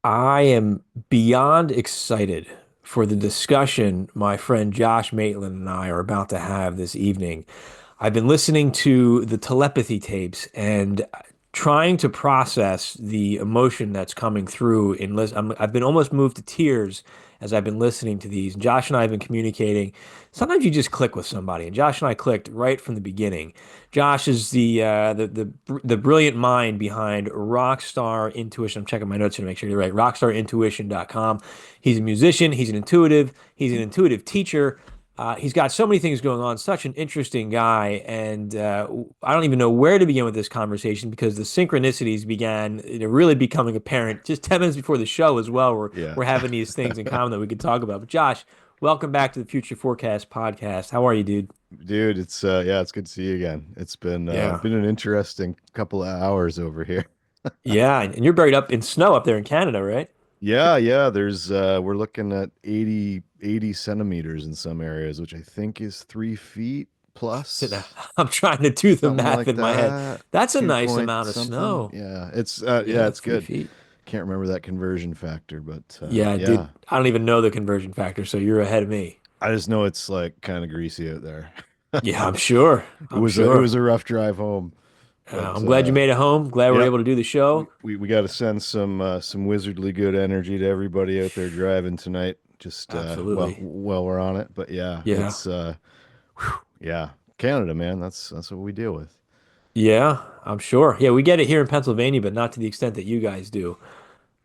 I am beyond excited for the discussion my friend Josh Maitland and I are about to have this evening. I've been listening to the telepathy tapes and trying to process the emotion that's coming through I've been almost moved to tears as I've been listening to these. Josh and I have been communicating. Sometimes you just click with somebody, and Josh and I clicked right from the beginning. Josh is the brilliant mind behind Rockstar Intuition. I'm checking my notes here to make sure you're right. RockstarIntuition.com. He's a musician. He's an intuitive. He's an intuitive teacher. He's got so many things going on, such an interesting guy. And I don't even know where to begin with this conversation because the synchronicities began, really becoming apparent just 10 minutes before the show as well. Yeah. We're having these things in common that we could talk about. But Josh, welcome back to the Future Forecast podcast. How are you, dude? Dude, it's good to see you again. It's Yeah. been an interesting couple of hours over here. Yeah. And you're buried up in snow up there in Canada, right? Yeah, there's we're looking at 80 centimeters in some areas, which I think is 3 feet Sitting, plus, I'm trying to do the something math like in my head. that. That's a Two nice point amount of something. snow. Yeah, Yeah, it's three good. feet. Can't remember that conversion factor, but Yeah, yeah. dude. I don't even know the conversion factor, so you're ahead of me. I just know it's like kind of greasy out there. Yeah, I'm sure. It I'm was it sure. was a rough drive home, but I'm glad you made it home. Glad we are yep. able to do the show. We got to send some wizardly good energy to everybody out there driving tonight. Just Absolutely. while we're on it, but yeah, Yeah. yeah, Canada, man. That's what we deal with. Yeah, I'm sure. Yeah, we get it here in Pennsylvania, but not to the extent that you guys do.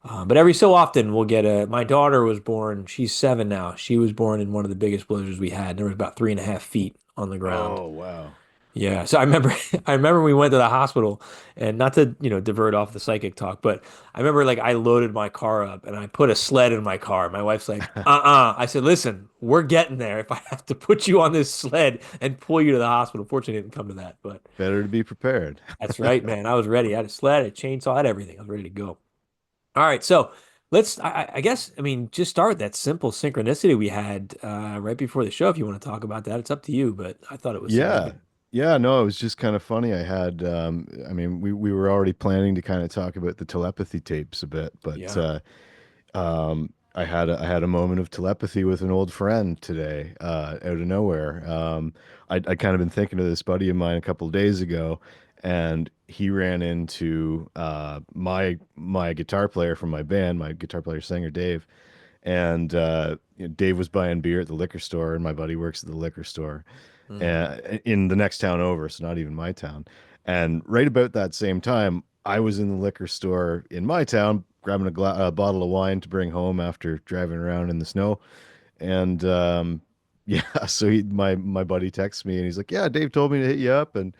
But every so often we'll get my daughter was born, she's 7 now. She was born in one of the biggest blizzards we had. There was about 3.5 feet on the ground. Oh wow. Yeah, so I remember I remember we went to the hospital and not to, divert off the psychic talk, but I remember like I loaded my car up and I put a sled in my car. My wife's like, "Uh-uh." I said, "Listen, we're getting there if I have to put you on this sled and pull you to the hospital." Fortunately, it didn't come to that, but Better to be prepared. that's right, man. I was ready. I had a sled, a chainsaw, I had everything. I was ready to go. All right, so I guess, I mean, just start that simple synchronicity we had right before the show. If you want to talk about that, it's up to you, but I thought it was Yeah. significant. Yeah, no, it was just kind of funny. I mean, we were already planning to kind of talk about the telepathy tapes a bit, but Yeah. I had a moment of telepathy with an old friend today, out of nowhere. I'd kind of been thinking of this buddy of mine a couple of days ago, and he ran into my guitar player from my band, my guitar player singer Dave, and Dave was buying beer at the liquor store, and my buddy works at the liquor store, Mm. in the next town over, so not even my town. And right about that same time, I was in the liquor store in my town grabbing a bottle of wine to bring home after driving around in the snow. And yeah, so my buddy texts me and he's like, "Yeah, Dave told me to hit you up." And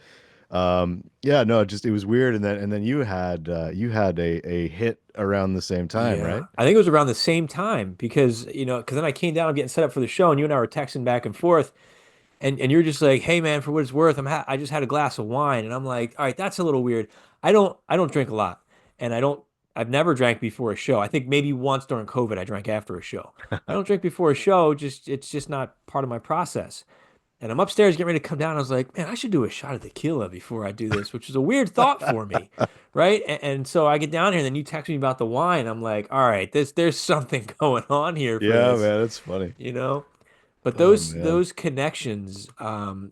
yeah, no, it was weird. And then you had a hit around the same time, right? Yeah, I think it was around the same time because, because then I came down, I'm getting set up for the show, and you and I were texting back and forth, and you're just like, "Hey, man, for what it's worth, I just had a glass of wine," and I'm like, "All right, that's a little weird. I don't drink a lot, and I've never drank before a show. I think maybe once during COVID, I drank after a show. I don't drink before a show, just it's just not part of my process." And I'm upstairs getting ready to come down. I was like, man, I should do a shot of tequila before I do this, which is a weird thought for me, right? And so I get down here, and then you text me about the wine. I'm like, all right, there's something going on here for Yeah, this, man, it's funny. you know? But Oh man. those connections, and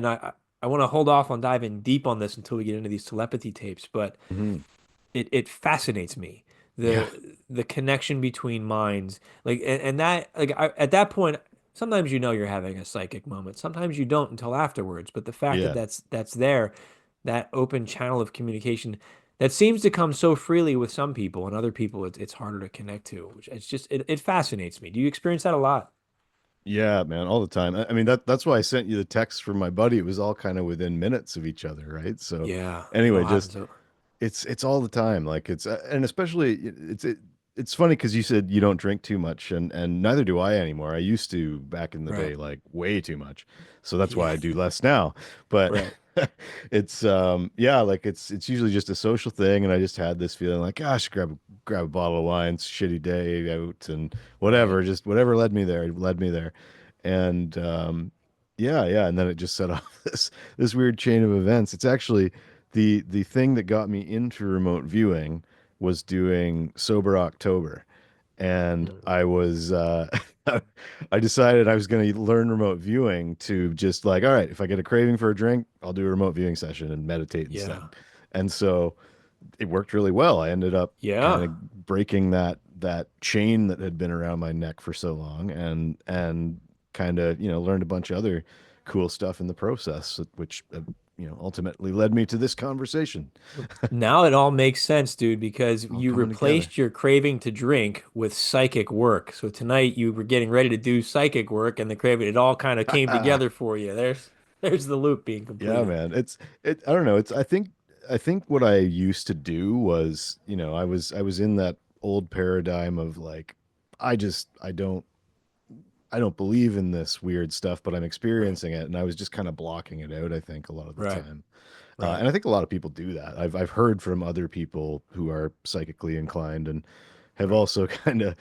I want to hold off on diving deep on this until we get into these telepathy tapes, but Mhm. it fascinates me Yeah. the connection between minds, like, and that, like, at that point sometimes you're having a psychic moment, sometimes you don't until afterwards, but the fact that Yeah. that's there, that open channel of communication that seems to come so freely with some people, and other people it's harder to connect to, which it's just it fascinates me. Do you experience that a lot? Yeah, man, all the time. I mean, that's why I sent you the text from my buddy. It was all kind of within minutes of each other, right? So Yeah, it anyway, all happens just so. it's all the time. Like and especially it's funny because you said you don't drink too much, and neither do I anymore. I used to back in the Right. day, like way too much. So that's why Yeah. I do less now. But Right. it's yeah, like it's usually just a social thing, and I just had this feeling like, gosh, grab a bottle of wine, it's a shitty day out, and Right. whatever, just whatever led me there, led me there. And yeah, and then it just set off this weird chain of events. It's actually the thing that got me into remote viewing was doing Sober October, and Mhm. I was I decided I was going to learn remote viewing to just like, all right, if I get a craving for a drink, I'll do a remote viewing session and meditate Yeah. instead. And so it worked really well. I ended up kind Yeah. of breaking that chain that had been around my neck for so long, and kind of learned a bunch of other cool stuff in the process, which ultimately led me to this conversation. Now it all makes sense, dude, because All you coming together. replaced your craving to drink with psychic work. So tonight you were getting ready to do psychic work and the craving, it all kind of came together for you. There's the loop being Yeah, completed. man. I don't know. I think what I used to do was, I was in that old paradigm of like, I just I don't believe in this weird stuff, but I'm Right. experiencing it, and I was just kind of blocking it out, I think, a lot of the Right. time. Right. And I think a lot of people do that. I've heard from other people who are psychically inclined and have Right. also kind of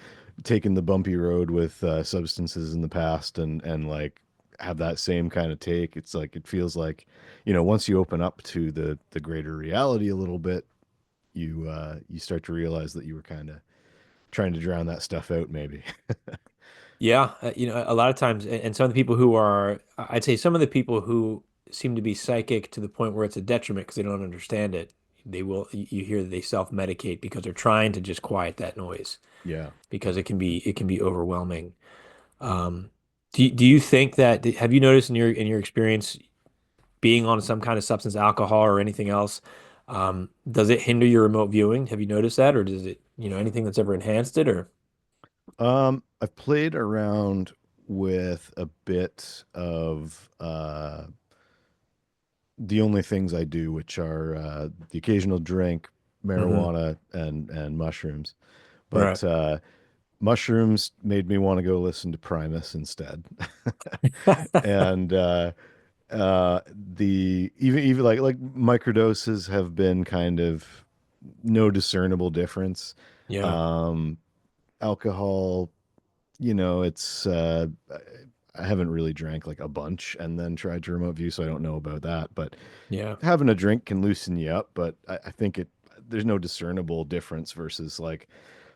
taken the bumpy road with substances in the past, and like have that same kind of take. It's like it feels like, once you open up to the greater reality a little bit, you start to realize that you were kind of trying to drown that stuff out, maybe. Yeah, a lot of times, and some of the people who are, I'd say some of the people who seem to be psychic to the point where it's a detriment because they don't understand it, you hear that they self-medicate because they're trying to just quiet that noise Yeah. because it can be overwhelming. Um, do you think that, have you noticed in your experience being on some kind of substance, alcohol or anything else, does it hinder your remote viewing? Have you noticed that, or does it, anything that's ever enhanced it, or? I've played around with a bit of the only things I do, which are the occasional drink, Hmm. marijuana, and mushrooms. Right. But mushrooms made me want to go listen to Primus instead. And the even like microdoses have been kind of no discernible difference. Yeah. Um, Alcohol, it's I haven't really drank like a bunch and then tried to remote view, so I don't know about that. But Yeah. having a drink can loosen you up, but I think there's no discernible difference versus like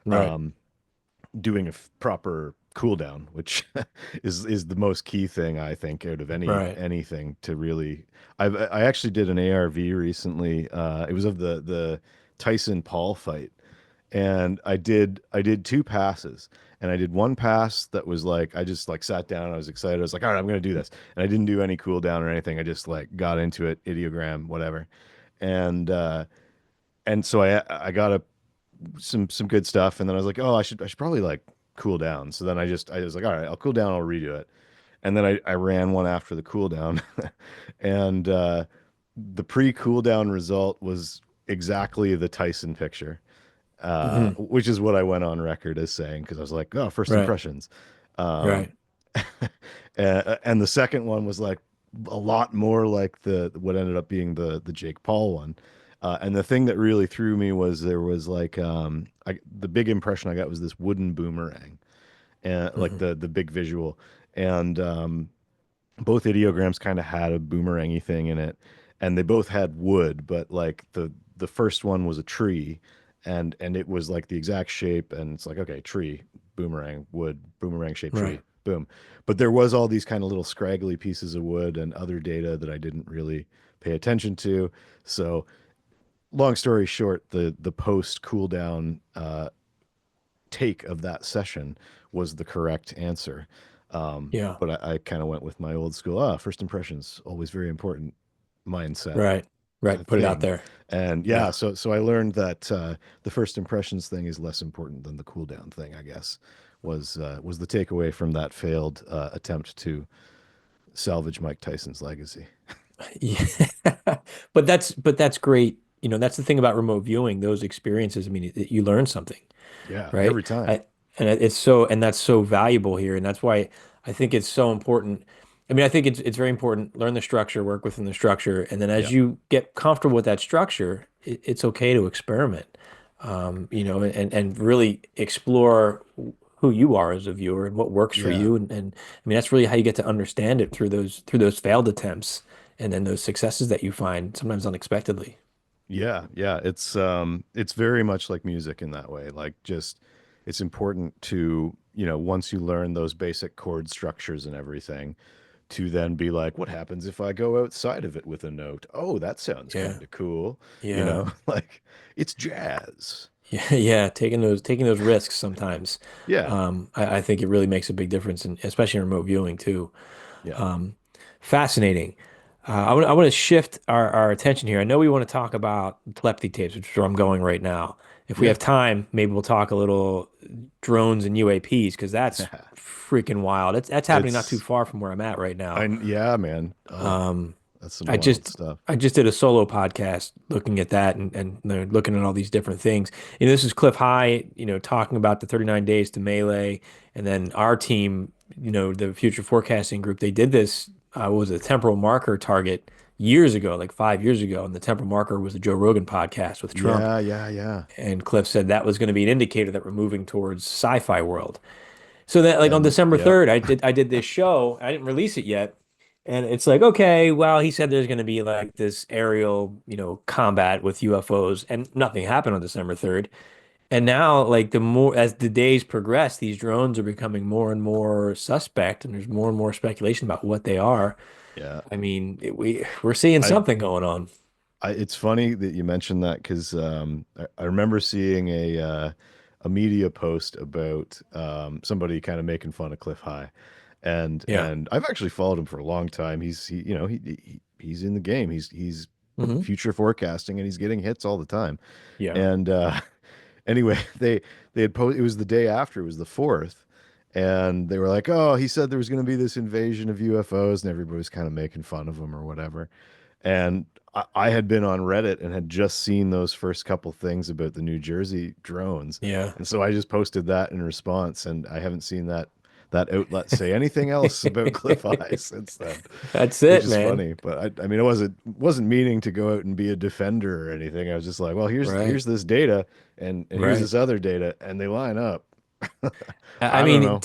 Right. um, doing a proper cool down, which is the most key thing I think out of Right. anything to really. I actually did an ARV recently. It was of the Tyson Paul fight, and I did two passes, and I did one pass that was like I just like sat down, I was excited, I was like, all right, I'm gonna do this, and I didn't do any cool down or anything, I just like got into it, ideogram, whatever, and so I got some good stuff, and then I was like, oh, I should probably like cool down, so then I was like, all right, I'll cool down, I'll redo it, and then I ran one after the cool down, and the pre cool down result was exactly the Tyson picture, Hmm. which is what I went on record as saying because I was like, oh, first Right. impressions. Um, Right. and the second one was like a lot more like the what ended up being the Jake Paul one. And the thing that really threw me was there was like the big impression I got was this wooden boomerang, and like Hmm. the big visual, and both ideograms kind of had a boomerangy thing in it, and they both had wood, but like the first one was a tree, and it was like the exact shape, and it's like, okay, tree, boomerang, wood, boomerang shaped Right. tree, boom. But there was all these kind of little scraggly pieces of wood and other data that I didn't really pay attention to. So long story short, the post cool down take of that session was the correct answer. Yeah. But I kind of went with my old school, first impressions, always very important mindset Right. Right. Put it out thing. there. And yeah, Yeah. so I learned that the first impressions thing is less important than the cool down thing, I guess, was the takeaway from that failed attempt to salvage Mike Tyson's legacy. Yeah. But that's great. That's the thing about remote viewing, those experiences. I mean, you learn something, Yeah, right? every time. I and it's so and that's so valuable here, and that's why I think it's so important. I mean, I think it's very important. Learn the structure, work within the structure, and then as Yeah, you get comfortable with that structure, it's okay to experiment, and really explore who you are as a viewer and what works for yeah. you. And I mean, that's really how you get to understand it through those failed attempts and then those successes that you find sometimes unexpectedly. Yeah, yeah, it's very much like music in that way. Like just it's important to, once you learn those basic chord structures and everything, to then be like, what happens if I go outside of it with a note? Oh, that sounds Yeah. kind of cool. Yeah. Like it's jazz. Yeah, yeah, taking those risks sometimes. Yeah. I think it really makes a big difference, and especially in remote viewing too. Yeah. Um, Fascinating. I want to shift our attention here. I know we want to talk about telepathy tapes, which is where I'm going right now. If we Yeah. have time, maybe we'll talk a little drones and UAPs because that's freaking wild. That's happening not too It's far from where I'm at right now. yeah, man. Oh, Um, that's some I wild just stuff. I just did a solo podcast looking at that and looking at all these different things. This is Cliff High, talking about the 39 days to Melee, and then our team, the future forecasting group, they did this was a temporal marker target years ago, like 5 years ago, and the temporal marker was the Joe Rogan podcast with Trump, Yeah, yeah, yeah. and Cliff said that was going to be an indicator that we're moving towards sci-fi world. So that like on And December yeah. 3rd, I did this show. I didn't release it yet. And it's like, okay, well, he said there's going to be like this aerial, combat with UFOs, and nothing happened on December 3rd. And now, like the more as the days progress, these drones are becoming more and more suspect, and there's more and more speculation about what they are. Yeah. I mean, we're seeing I something going on. it's funny that you mentioned that because I remember seeing a media post about somebody kind of making fun of Cliff High, and Yeah. and I've actually followed him for a long time. He's in the game. He's Hmm. future forecasting and he's getting hits all the time. Yeah. And anyway, they had posted. It was the day after. It was the fourth. And they were like, "Oh, he said there was going to be this invasion of UFOs," and everybody was kind of making fun of him or whatever. And I had been on Reddit and had just seen those first couple things about the New Jersey drones. Yeah. And so I just posted that in response, and I haven't seen that outlet say anything else about Cliff Eye since then, That's which it, is man. funny. But I mean, it wasn't meaning to go out and be a defender or anything. I was just like, well, Right. here's this data, and here's Right. this other data, and they line up. I I don't mean, know.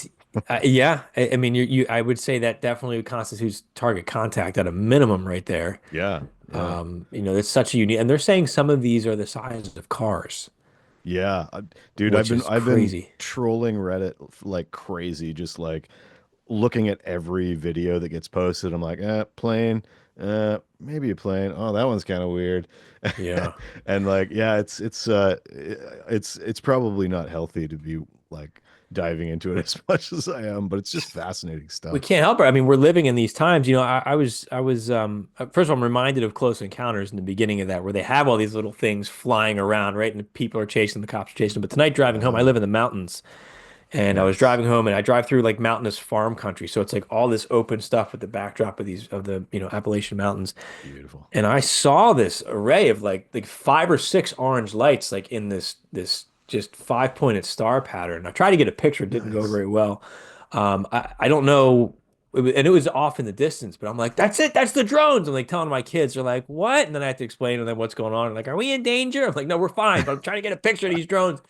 yeah. I mean, I would say that definitely constitutes target contact at a minimum, right there. Yeah, yeah. It's such a unique, and they're saying some of these are the size of cars, Yeah, dude, which is I've been crazy. trolling Reddit like crazy, just like looking at every video that gets posted. I'm like, plane, maybe a plane. Oh, that one's kind of weird. Yeah. And like, yeah, it's probably not healthy to be like diving into it as much as I am, but it's just fascinating We stuff. can't help it. I mean, we're living in these times. I was first of all, I'm reminded of Close Encounters in the beginning of that, where they have all these little things flying around, right? And people are chasing, the cops are chasing them. But tonight driving home, I Yeah. live in the mountains. And I was Nice. driving home and I drive through like mountainous farm country. So it's like all this open stuff with the backdrop of the Appalachian Mountains. Beautiful. And I saw this array of like five or six orange lights like in this just five-pointed star pattern. I tried to get a picture, it didn't go Nice. very well. I don't know. And it was off in the distance, but I'm like, that's it, that's the drones. I'm like telling my kids, they're like, what? And then I have to explain to them what's going on. Like, are we in danger? I'm like, no, we're fine, but I'm trying to get a picture of these drones.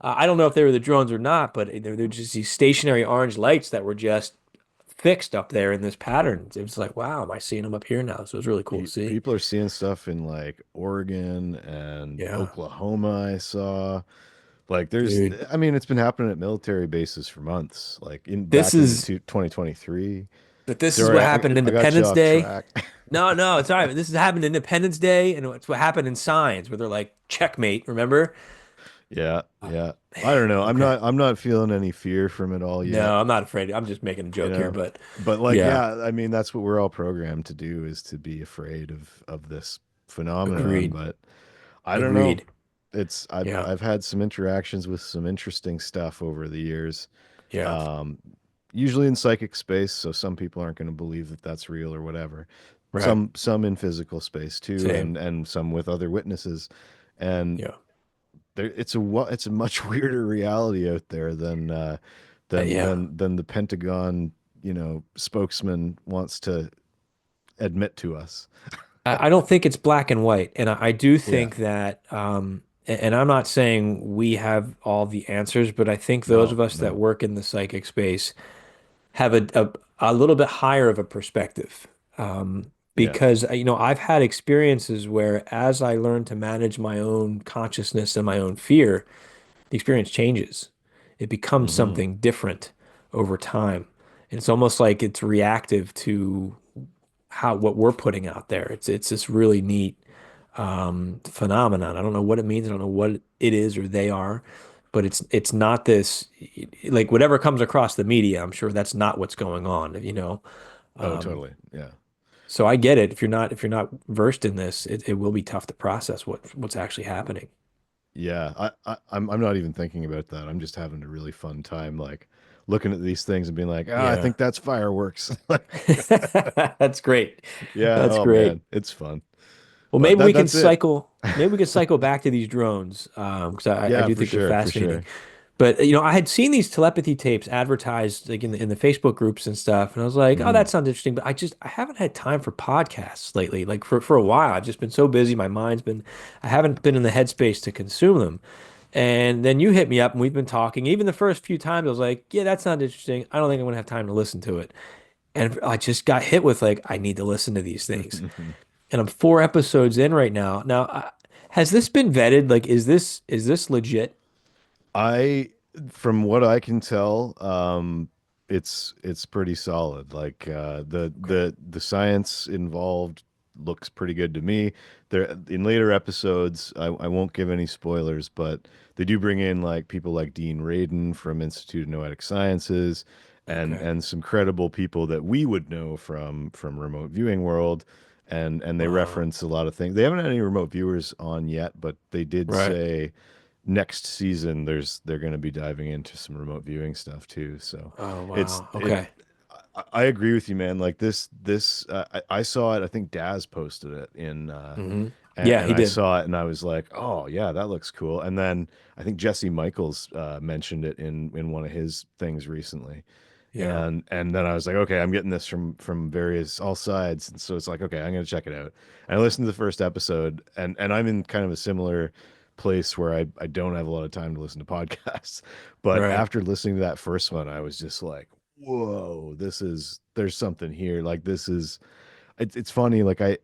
I don't know if they were the drones or not, but they're just these stationary orange lights that were just fixed up there in this pattern. It was like, wow, am I seeing them up here now? So it was really cool to see. People are seeing stuff in like Oregon and Yeah, Oklahoma. I saw like dude. I mean, it's been happening at military bases for months, like in This back into is 2023. but this is Sorry, what happened I got you Independence off Day. track. No, no, it's all right. This has happened Independence Day, and it's what happened in Signs, where they're like, checkmate, remember? Yeah, Uh, yeah. I don't know. Okay. I'm not feeling any fear from it all yet, No, I'm not afraid. I'm just making a you joke here, know. but But like, yeah, yeah, I mean, that's what we're all programmed to do is to be afraid of this phenomenon. agreed. But I don't know. Agreed. I've Yeah, had some interactions with some interesting stuff over the years. yeah, Um, Usually in psychic space, so some people aren't going to believe that that's real or whatever. right. Some in physical space too, Same. and some with other witnesses. And Yeah. it's a much weirder reality out there than Yeah. than the Pentagon, spokesman wants to admit to us. I don't think it's black and white. And I do Yeah. think that, and I'm not saying we have all the answers, but I think those No, of us that no. work in the psychic space have a little bit higher of a perspective. Yeah. because I've had experiences where as I learn to manage my own consciousness and my own fear, the experience changes. It becomes Hmm. something different over time. And it's almost like it's reactive to how what we're putting out there. It's this really neat phenomenon. I don't know what it means. I don't know what it is or they are, but it's not this like whatever comes across the media. I'm sure that's not what's going on. Oh, Um, totally. Yeah. so I get it. If you're not versed in this, it will be tough to process what's actually happening. Yeah. I'm not even thinking about that. I'm just having a really fun time, like looking at these things and being like, ah, I Yeah. think that's fireworks. Like, That's great. yeah. That's Oh great. man, it's fun. Well, But that's it. maybe we can cycle back to these drones, because I Yeah, do for think they're sure. For fascinating. sure. But I had seen these telepathy tapes advertised like in the Facebook groups and stuff, and I was like, oh, Hmm. that sounds interesting. But I haven't had time for podcasts lately. Like for a while, I've just been so busy. I haven't been in the headspace to consume them. And then you hit me up, and we've been talking. Even the first few times, I was like, yeah, that sounds interesting. I don't think I'm gonna have time to listen to it. And I just got hit with like, I need to listen to these things. And I'm 4 episodes in right now. Now, has this been vetted? Like, is this legit? I, from what I can tell, it's pretty solid. Like Okay. the science involved looks pretty good to me. There in later episodes, I won't give any spoilers, but they do bring in like people like Dean Radin from Institute of Noetic Sciences Okay. and some credible people that we would know from remote viewing world. And they Wow. reference a lot of things. They haven't had any remote viewers on yet, but they did Right. say next season they're going to be diving into some remote viewing stuff too. So Oh, it's wow. it Okay. I agree with you, man. Like this I saw it. I think Daz posted it in Hmm. Yeah, and he I did. saw it and I was like, oh yeah, that looks cool. And then I think Jesse Michaels mentioned it in one of his things recently. Yeah. And then I was like, okay, I'm getting this from various all sides, and so it's like, okay, I'm gonna check it out. And I listened to the first episode, and I'm in kind of a similar place where I don't have a lot of time to listen to podcasts, but Right. after listening to that first one, I was just like, whoa, there's something here. Like this is it's funny. Like I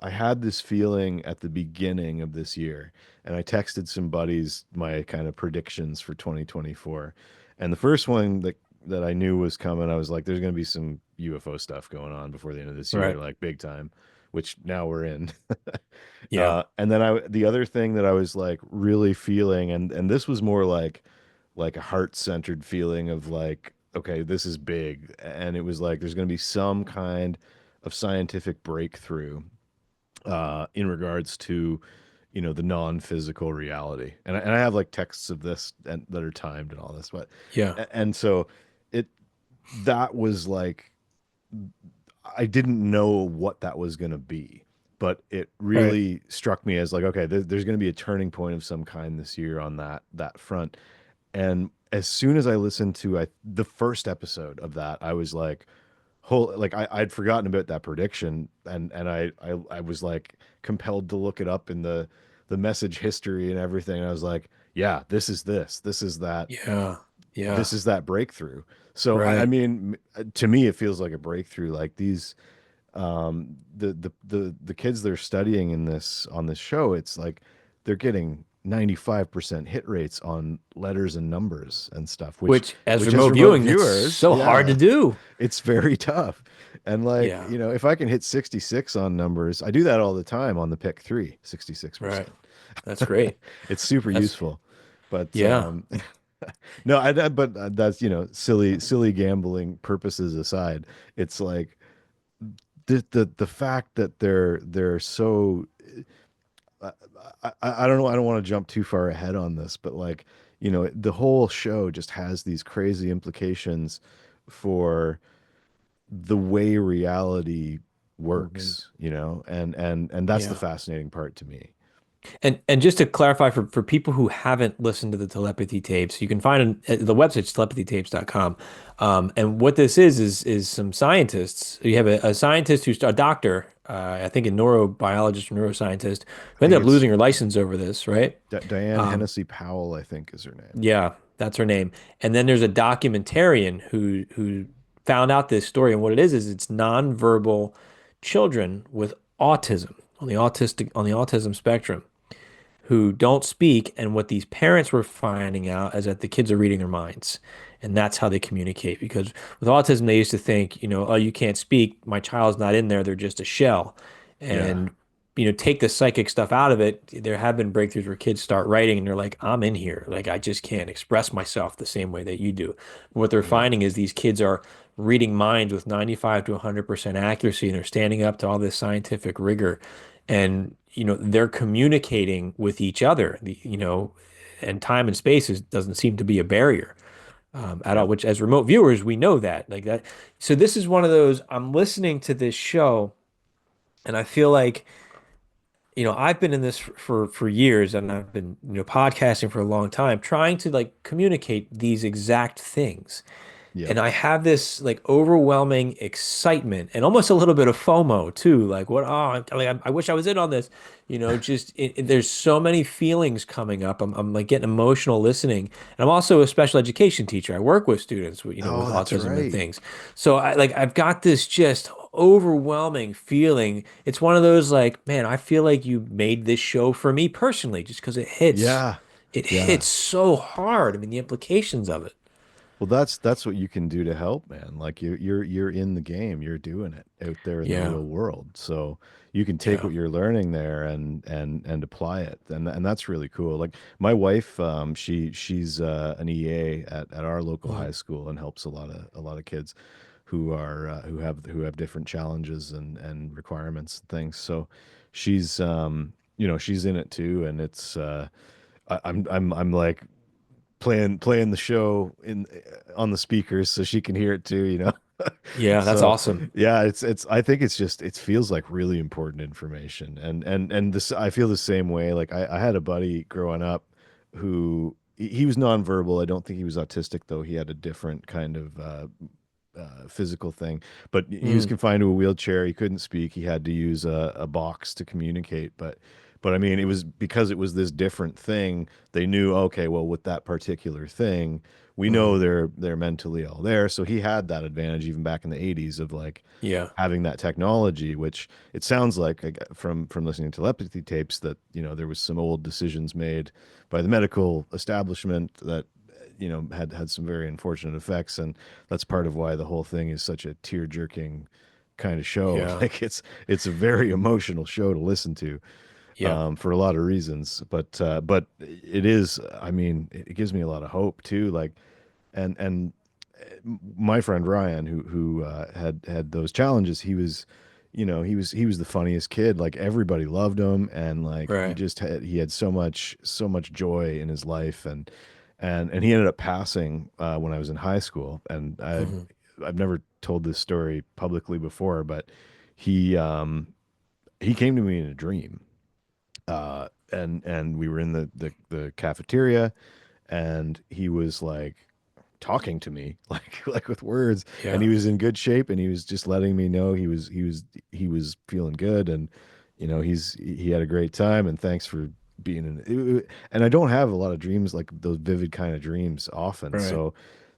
had this feeling at the beginning of this year, and I texted some buddies my kind of predictions for 2024. And the first one that I knew was coming, I was like, there's going to be some UFO stuff going on before the end of this year, Right. like big time, which now we're in. Yeah. And then the other thing that I was like really feeling, and this was more like a heart-centered feeling of like, okay, this is big. And it was like there's going to be some kind of scientific breakthrough in regards to the non-physical reality. And I have like texts of this and that are timed and all this, but Yeah. and so it that was like I didn't know what that was going to be, but it Right. really struck me as like, okay, there's going to be a turning point of some kind this year on that front. And as soon as I listened to the first episode of that, I was like, whole like I'd forgotten about that prediction, and I was like compelled to look it up in the message history and everything. And I was like, yeah, this is that Yeah. Yeah. this is that breakthrough. So I Right. mean, to me, it feels like a breakthrough. Like these the kids they're studying in this on this show, it's like they're getting 95% hit rates on letters and numbers and stuff, Which, as which as remote remote viewing, that's viewers, so hard to yeah, do. it's very tough. And like, Yeah. if I can hit 66 on numbers, I do that all the time on the pick 3, Right. 66%. That's great. It's super That's useful. But yeah. no, but that's, silly gambling purposes aside, it's like the fact that they're so I, I don't know. I don't want to jump too far ahead on this, but like, the whole show just has these crazy implications for the way reality Organs. works, and that's the Yeah. fascinating part to me. And just to clarify for people who haven't listened to the telepathy tapes, you can find the website's telepathytapes.com. And what this is some scientists. You have a scientist who's a doctor, I think a neurobiologist or neuroscientist, I who ended think up it's losing her license over this, right? Diane Um, Hennessy Powell, I think is her name. yeah, that's her name. And then there's a documentarian who found out this story, and what it is it's nonverbal children with autism on the autism spectrum who don't speak. And what these parents were finding out is that the kids are reading their minds. And that's how they communicate. Because with autism, they used to think, oh, you can't speak. My child's not in there. They're just a shell. Yeah. And, take the psychic stuff out of it. There have been breakthroughs where kids start writing and they're like, I'm in here. Like, I just can't express myself the same way that you do. What they're Yeah. finding is these kids are reading minds with 95 to 100% accuracy and they're standing up to all this scientific rigor and they're communicating with each other, and time and space doesn't seem to be a barrier at all, Yep. which as remote viewers we know that like that. So this is one of those, I'm listening to this show and I feel like I've been in this for years and I've been podcasting for a long time trying to like communicate these exact things. Yep. And I have this like overwhelming excitement and almost a little bit of FOMO too. Like what? Oh, I wish I was in on this. Just there's so many feelings coming up. I'm like getting emotional listening. And I'm also a special education teacher. I work with students with, with Oh, that's autism and right. things. So I've got this just overwhelming feeling. It's one of those like, man, I feel like you made this show for me personally, just because Yeah. it Yeah. hits so hard. I mean, the implications of it. Well, that's what you can do to help, man. Like you're in the game, you're doing it out there in the Yeah. real world. So you can take Yeah. what you're learning there and apply it. And that's really cool. Like my wife, she's an EA at our local Mhm. high school and helps a lot of kids who have different challenges and requirements and things. So she's in it too, and it's I'm like playing the show in on the speakers so she can hear it too, you know. Yeah, that's So awesome. yeah, it's I think it's just it feels like really important information. And this I feel the same way. Like I had a buddy growing up who he was nonverbal. I don't think he was autistic though. He had a different kind of physical thing, but he was Mm, confined to a wheelchair. He couldn't speak. He had to use a box to communicate. But I mean, it was because it was this different thing. They knew, okay, well, with that particular thing, we know hmm. they're mentally all there. So he had that advantage even back in the 80s of like Yeah. having that technology, which it sounds like from listening to telepathy tapes that there was some old decisions made by the medical establishment that had some very unfortunate effects, and that's part of why the whole thing is such a tear jerking kind of show. Yeah. Like it's a very emotional show to listen to Yeah. for a lot of reasons, but it is. I mean, it gives me a lot of hope too. Like and my friend Ryan, who had those challenges, he was the funniest kid. Like everybody loved him, and like Right. he had so much joy in his life, and he ended up passing when I was in high school, and Hmm. I've never told this story publicly before, but he came to me in a dream, and we were in the cafeteria, and he was like talking to me like with words, and he Yeah. was in good shape, and he was just letting me know he was feeling good, and he had a great time, and thanks for being and I don't have a lot of dreams like those vivid kind of dreams often, Right. so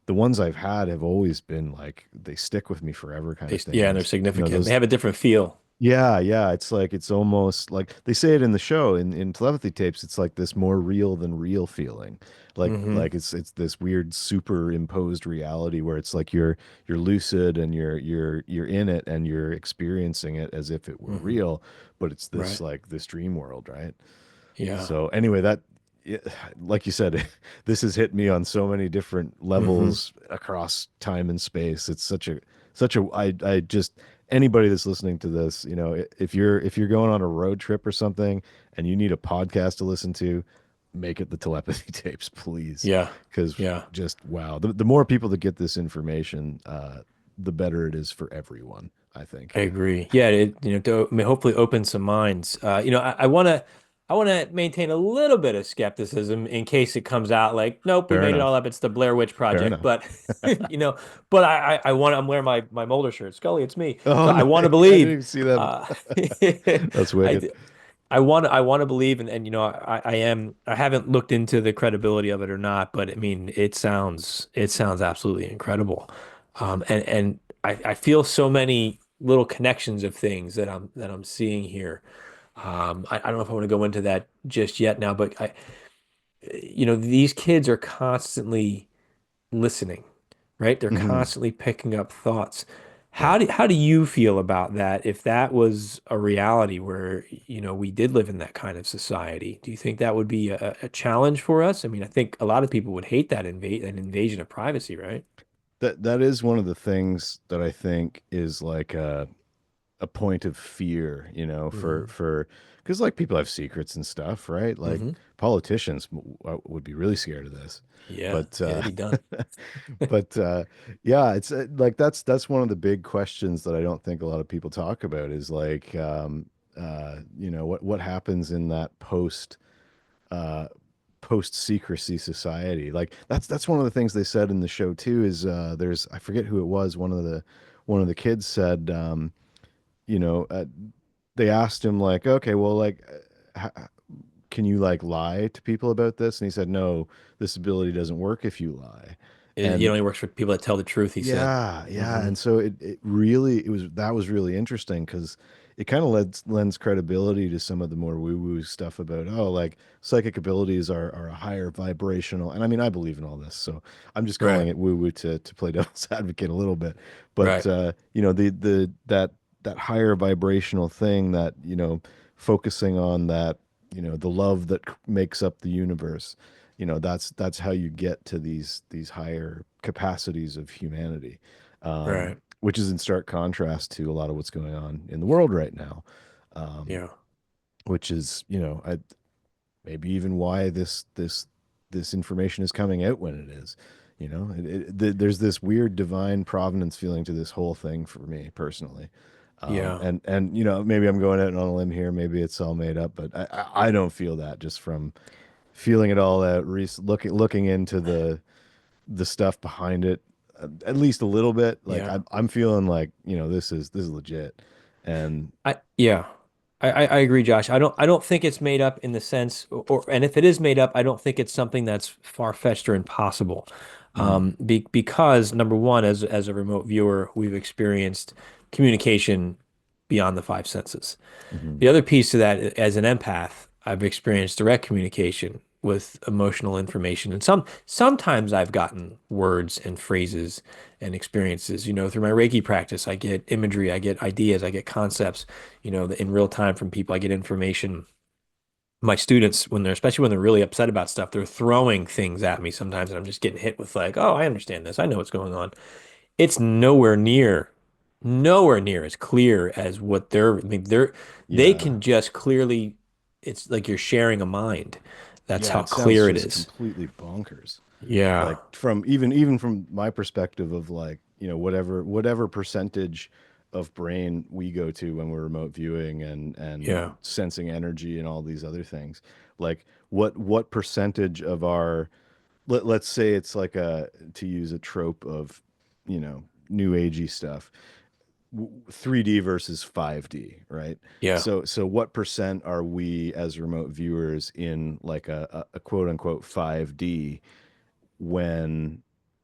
the ones I've had have always been like they stick with me forever kind of Yeah, and they're things. significant. They Those have a different feel. yeah, yeah. It's like it's almost like they say it in the show in telepathy tapes. It's like this more real than real feeling. Like Hmm. it's this weird superimposed reality where it's like you're lucid and you're in it and you're experiencing it as if it were Hmm. real, but it's this Right. like this dream world, right? Yeah. So anyway, yeah, like you said, this has hit me on so many different Hmm. levels across time and space. It's such a I just anybody that's listening to this, if you're going on a road trip or something and you need a podcast to listen to, make it the telepathy tapes, please, Yeah. because Yeah. just wow, the more people that get this information, the better it is for everyone, I think. I agree. Yeah, I mean, hopefully open some minds. I want to maintain a little bit of skepticism in case it comes out like, nope, we Fair made it all enough. up. It's the Blair Witch Fair Project. enough. But but I want. I'm wearing my Mulder shirt. Scully, it's me. So Oh I no, want to I didn't believe. even see that. Uh, That's wicked. I I want to believe, and I haven't looked into the credibility of it or not, but I mean, it sounds absolutely incredible. And I feel so many. little connections of things that I'm seeing here. I don't know if I want to go into that just yet now, but these kids are constantly listening, right? They're Hmm. constantly picking up thoughts. Right. How do you feel about that? If that was a reality where, we did live in that kind of society, do you think that would be a challenge for us? I mean, I think a lot of people would hate an invasion of privacy, right? That is one of the things that I think is like a point of fear, Hmm. for because like people have secrets and stuff, right? Like Hmm. politicians would be really scared of this. Yeah. But Yeah, they'd be done. but yeah, it's like that's one of the big questions that I don't think a lot of people talk about is like what happens in that uh post secrecy society. Like that's one of the things they said in the show too is there's I forget who it was, one of the kids said you know, uh, they asked him like, okay, well, like, can you like lie to people about this? And he said, no, this ability doesn't work if you lie. It And only works for people that tell the truth, he said. yeah, yeah. Hmm. And so it really it was that was really interesting because it kind of lends credibility to some of the more woo-woo stuff about like psychic abilities are a higher vibrational. And I mean I believe in all this, so I'm just calling Right. it woo-woo to play devil's advocate a little bit. But Right. the that higher vibrational thing that, focusing on that, the love that makes up the universe, that's how you get to these higher capacities of humanity, Right. which is in stark contrast to a lot of what's going on in the world right now, Yeah. which is maybe even why this information is coming out when it is. There's this weird divine providence feeling to this whole thing for me personally. Yeah. And maybe I'm going out on a limb here, maybe it's all made up, but I don't feel that just from feeling it all out, looking into the stuff behind it, at least a little bit. Like Yeah. I'm feeling like this is legit, and Yeah. I agree, Josh. I don't think it's made up in the sense, and if it is made up, I don't think it's something that's far-fetched or impossible. mm, Because number one, as a remote viewer, we've experienced communication beyond the five senses. mhm. The other piece to that, as an empath, I've experienced direct communication with emotional information. And sometimes I've gotten words and phrases and experiences, through my Reiki practice. I get imagery, I get ideas, I get concepts, in real time from people. I get information. My students, especially when they're really upset about stuff, they're throwing things at me sometimes, and I'm just getting hit with like, oh, I understand this. I know what's going on. It's nowhere near as clear as what I mean, they Yeah, can just clearly, it's like you're sharing a mind. That's yeah, how it sounds clear it just is. completely bonkers. Yeah. Like from even from my perspective of like whatever percentage of brain we go to when we're remote viewing and Yeah. sensing energy and all these other things, like what percentage of our let's say it's like to use a trope of new agey stuff, 3D versus 5D, right? Yeah. So what percent are we as remote viewers in like a quote unquote 5D when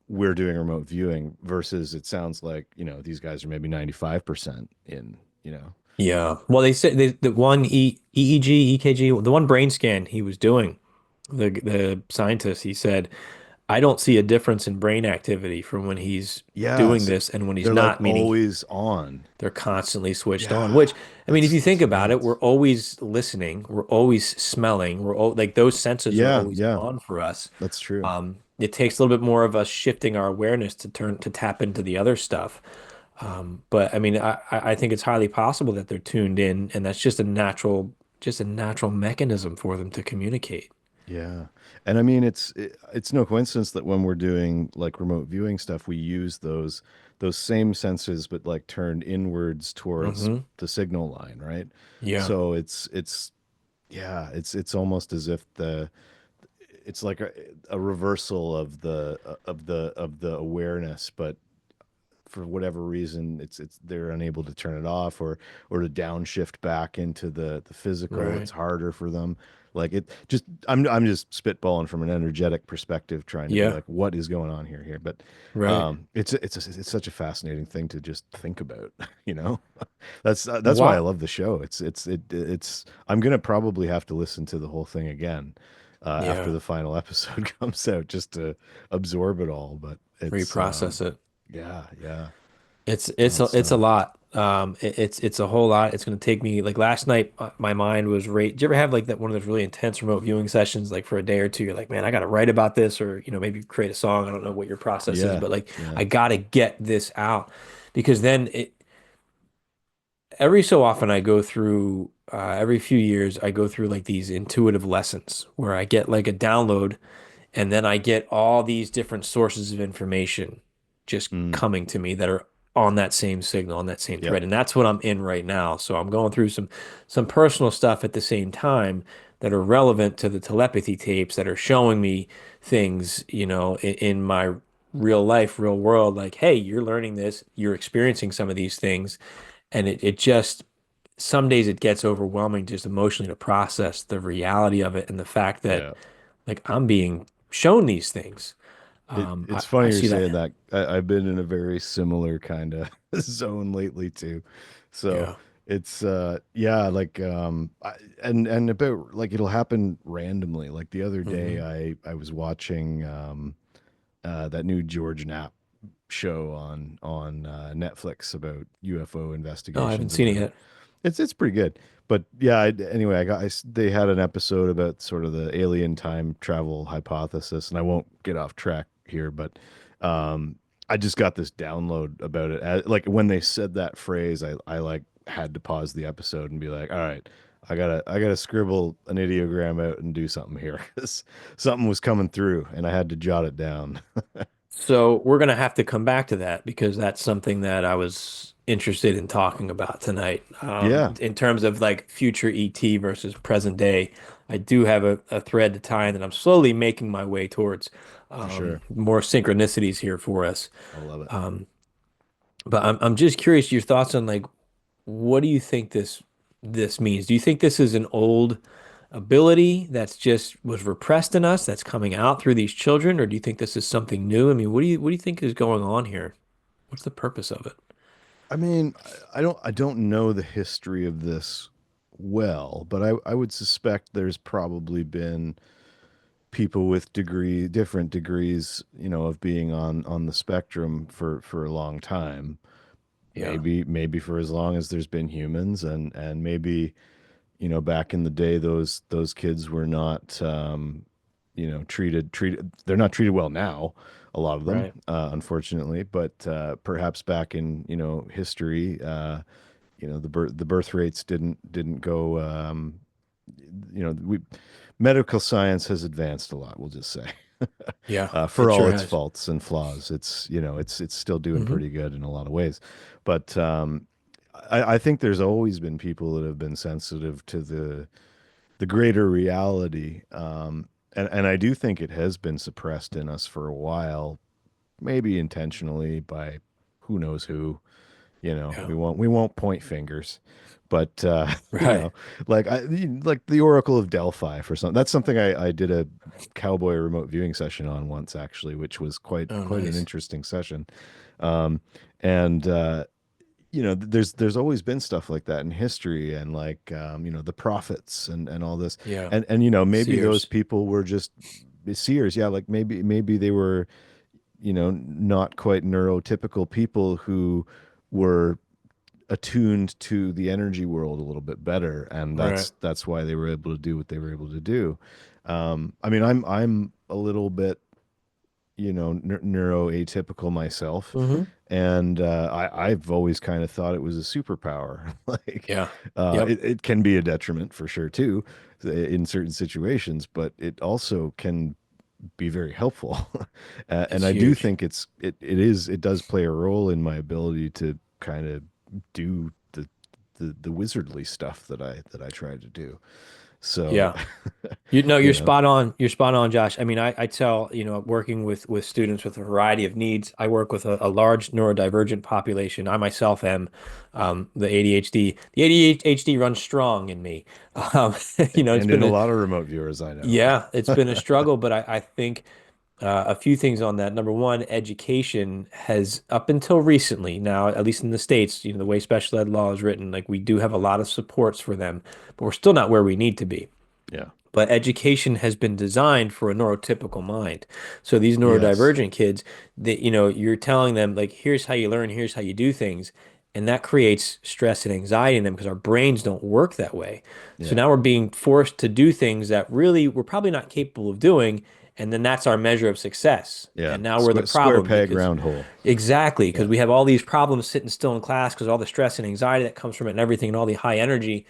we're doing remote viewing versus it sounds like, these guys are maybe 95% in, Yeah. Well, they said the one EEG, EKG, the one brain scan he was doing, the scientist, he said, I don't see a difference in brain activity from when he's yeah, doing so this and when he's they're like not, meaning always on. they're constantly switched on, Yeah, which, I mean, if you think that's about it, nuts. we're always listening, we're always smelling, like those senses are Yeah, always yeah, on for us. that's true. It takes a little bit more of us shifting our awareness to tap into the other stuff. But I mean, I think it's highly possible that they're tuned in, and that's just a natural mechanism for them to communicate. Yeah. And I mean it's no coincidence that when we're doing like remote viewing stuff, we use those same senses but like turned inwards towards Hmm. the signal line, right? Yeah. So it's yeah, it's almost as if it's like a reversal of the awareness, but for whatever reason it's they're unable to turn it off, or to downshift back into the physical. Right. It's harder for them. Like it just I'm just spitballing from an energetic perspective, trying to be Yeah. like, what is going on here? But Right. it's such a fascinating thing to just think about, you know. That's why I What? love the show. It's I'm gonna probably have to listen to the whole thing again after Yeah. the final episode comes out, just to absorb it all. But it's Reprocess it. yeah, yeah. It's Oh, it's a, it's it's a stunning. lot. It's a whole lot. It's going to take me like last night. My mind was right. Do you ever have like that one of those really intense remote viewing sessions, like for a day or two? You're like, man, I got to write about this, or maybe create a song. I don't know what your process is, Yeah, but like, yeah. I got to get this out because then every so often I go through. Every few years, I go through like these intuitive lessons where I get like a download and then I get all these different sources of information just Mm, coming to me that are on that same signal, on that same yep. thread. And that's what I'm in right now. So I'm going through some personal stuff at the same time that are relevant to the telepathy tapes that are showing me things, in my real life, real world, like, hey, you're learning this, you're experiencing some of these things. And it just some days it gets overwhelming just emotionally to process the reality of it and the fact that Yeah. like I'm being shown these things. It's I funny you're see that. saying that. I've been in a very similar kind of zone lately too. So Yeah. it's yeah, like and about like it'll happen randomly. Like the other day Hmm. I was watching that new George Knapp show on Netflix about UFO Oh, I haven't investigations and seen it whatever. yet. It's pretty good. But yeah, anyway, they had an episode about sort of the alien time travel hypothesis, and I won't get off track here, but um, I just got this download about it. Like when they said that phrase, I like had to pause the episode and be like, all right, I gotta scribble an ideogram out and do something here, 'cause something was coming through, and I had to jot it down. So we're gonna have to come back to that because that's something that I was interested in talking about tonight. Yeah, In terms of like future ET versus present day, I do have a thread to tie in that I'm slowly making my way towards for sure. more synchronicities here for us. I love it. Um, but I'm just curious your thoughts on like what do you think this means? Do you think this is an old ability that's just was repressed in us that's coming out through these children, or do you think this is something new? I mean, what do you think is going on here? What's the purpose of it? I mean, I don't know the history of this well, but I would suspect there's probably been people with different degrees, of being on the spectrum for a long time. Yeah, Maybe for as long as there's been humans, and maybe, back in the day, those kids were not, treated. They're not treated well now, a lot of them, right. unfortunately. But perhaps back in, history, the birth rates didn't go. We medical science has advanced a lot. We'll just say, Yeah, for it all sure its has. faults and flaws, it's still doing Hmm. pretty good in a lot of ways. But I think there's always been people that have been sensitive to the greater reality, and I do think it has been suppressed in us for a while, maybe intentionally by who knows who. Yeah, We won't point fingers, but right. like the Oracle of Delphi for something. That's something I did a cowboy remote viewing session on once, actually, which was quite Oh, quite an nice. interesting session. Um, and there's always been stuff like that in history, and like the prophets and all this, Yeah, and maybe those seers. people were just seers. Yeah, like maybe they were not quite neurotypical people who were attuned to the energy world a little bit better, and Right. that's why they were able to do what they were able to do. I mean, I'm a little bit neuroatypical myself, Hmm. and I've always kind of thought it was a superpower. Like, Yeah. Yep. it can be a detriment for sure too, in certain situations, but it also can be very helpful. And It's I do huge. think it does play a role in my ability to kind of do the wizardly stuff that I try to do. So, Yeah. You know, you you're know, spot on. You're spot on, Josh. I mean, I tell, working with students with a variety of needs, I work with a large neurodivergent population. I myself am the ADHD. The ADHD runs strong in me. Um, it's and in been a a lot of remote viewers I know. yeah, it's been a struggle, but I think a few things on that. Number one, education has up until recently, now at least in the States, the way special ed law is written, like we do have a lot of supports for them, but we're still not where we need to be. Yeah. But education has been designed for a neurotypical mind. So these Yes. neurodivergent kids, you're telling them like, here's how you learn, here's how you do things. And that creates stress and anxiety in them because our brains don't work that way. So Yeah. now we're being forced to do things that really we're probably not capable of doing. And then that's our measure of success. Yeah. And now we're the Square problem peg, because round hole. exactly, because Yeah. we have all these problems sitting still in class because all the stress and anxiety that comes from it and everything and all the high energy.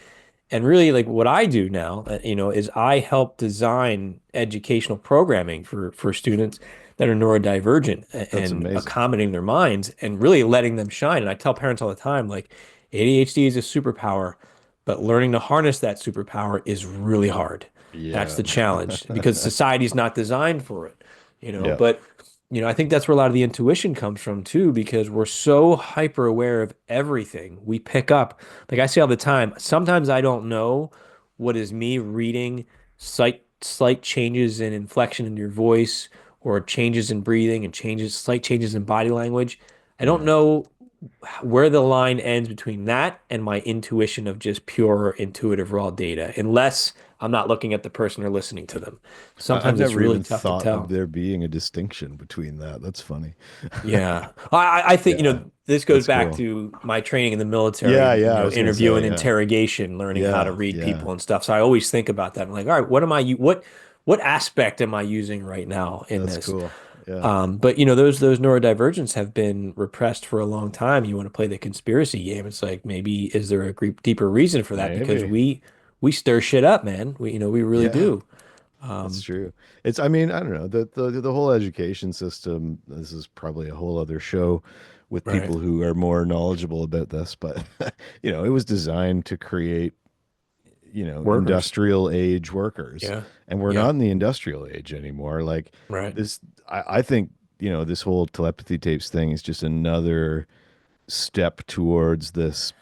And really, like what I do now, is I help design educational programming for students that are neurodivergent That's and amazing. accommodating their minds and really letting them shine. And I tell parents all the time, like ADHD is a superpower, but learning to harness that superpower is really hard. That's Yeah. the challenge because society's not designed for it. Yeah. But I think that's where a lot of the intuition comes from too, because we're so hyper aware of everything we pick up. Like I say all the time, sometimes I don't know what is me reading slight changes in inflection in your voice or changes in breathing and slight changes in body language. I don't Yeah. know where the line ends between that and my intuition of just pure intuitive raw data, unless I'm not looking at the person or listening to them. I've Sometimes it's never really even tough to thought of tell. there being a distinction between that. That's funny. Yeah. I think, Yeah. this goes That's back cool. to my training in the military Yeah. and, Yeah. I was gonna interview say, and yeah. interrogation, learning how to Yeah. read Yeah. people and stuff. So I always think about that. I'm like, all right, what aspect am I using right now in That's this? cool. Yeah. But those neurodivergents have been repressed for a long time. You want to play the conspiracy game. It's like maybe is there a deeper reason for that? Because Maybe. we stir shit up, man. We really Yeah. do. That's Um, true. I mean, I don't know. The whole education system, this is probably a whole other show with right. people who are more knowledgeable about this, but it was designed to create, Workers. industrial age workers. Yeah. And we're not Yep. in the industrial age anymore. Like Right. this, I think, this whole telepathy tapes thing is just another step towards this,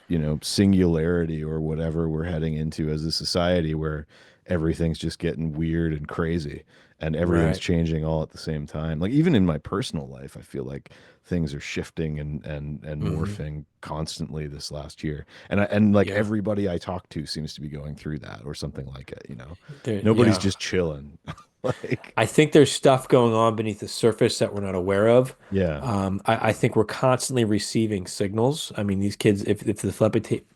singularity or whatever we're heading into as a society where everything's just getting weird and crazy and everything's Right. changing all at the same time. Like even in my personal life, I feel like things are shifting and Hmm. morphing constantly this last year. And like Yeah. everybody I talk to seems to be going through that or something like it. Nobody's Yeah. just chilling. Like, I think there's stuff going on beneath the surface that we're not aware of. yeah. I think we're constantly receiving signals. I mean, these kids, if the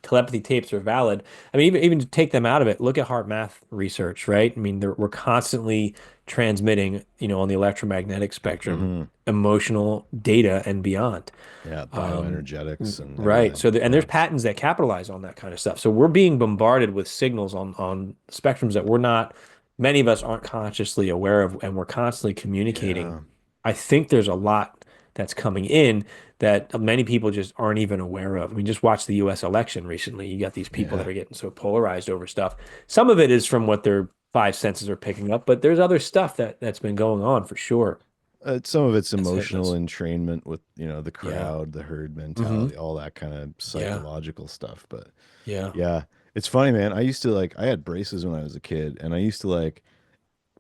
telepathy tapes are valid, I mean, even to take them out of it, look at heart math research, right? I mean, we're constantly transmitting, on the electromagnetic spectrum, Hmm. emotional data and beyond. Yeah, Um, bioenergetics and right. everything. And there's Yeah. patents that capitalize on that kind of stuff. So we're being bombarded with signals on spectrums that many of us aren't consciously aware of, and we're constantly communicating. Yeah. I think there's a lot that's coming in that many people just aren't even aware of. I mean, just watch the US election recently. You got these people that Yeah. are getting so polarized over stuff. Some of it is from what their five senses are picking up, but there's other stuff that's been going on for sure. Some of it's That's hitting emotional us. entrainment with, the Yeah. crowd, the herd Hmm. mentality, all that kind of Yeah. psychological stuff. But Yeah. yeah, it's funny, man. I used to I had braces when I was a kid, and I used to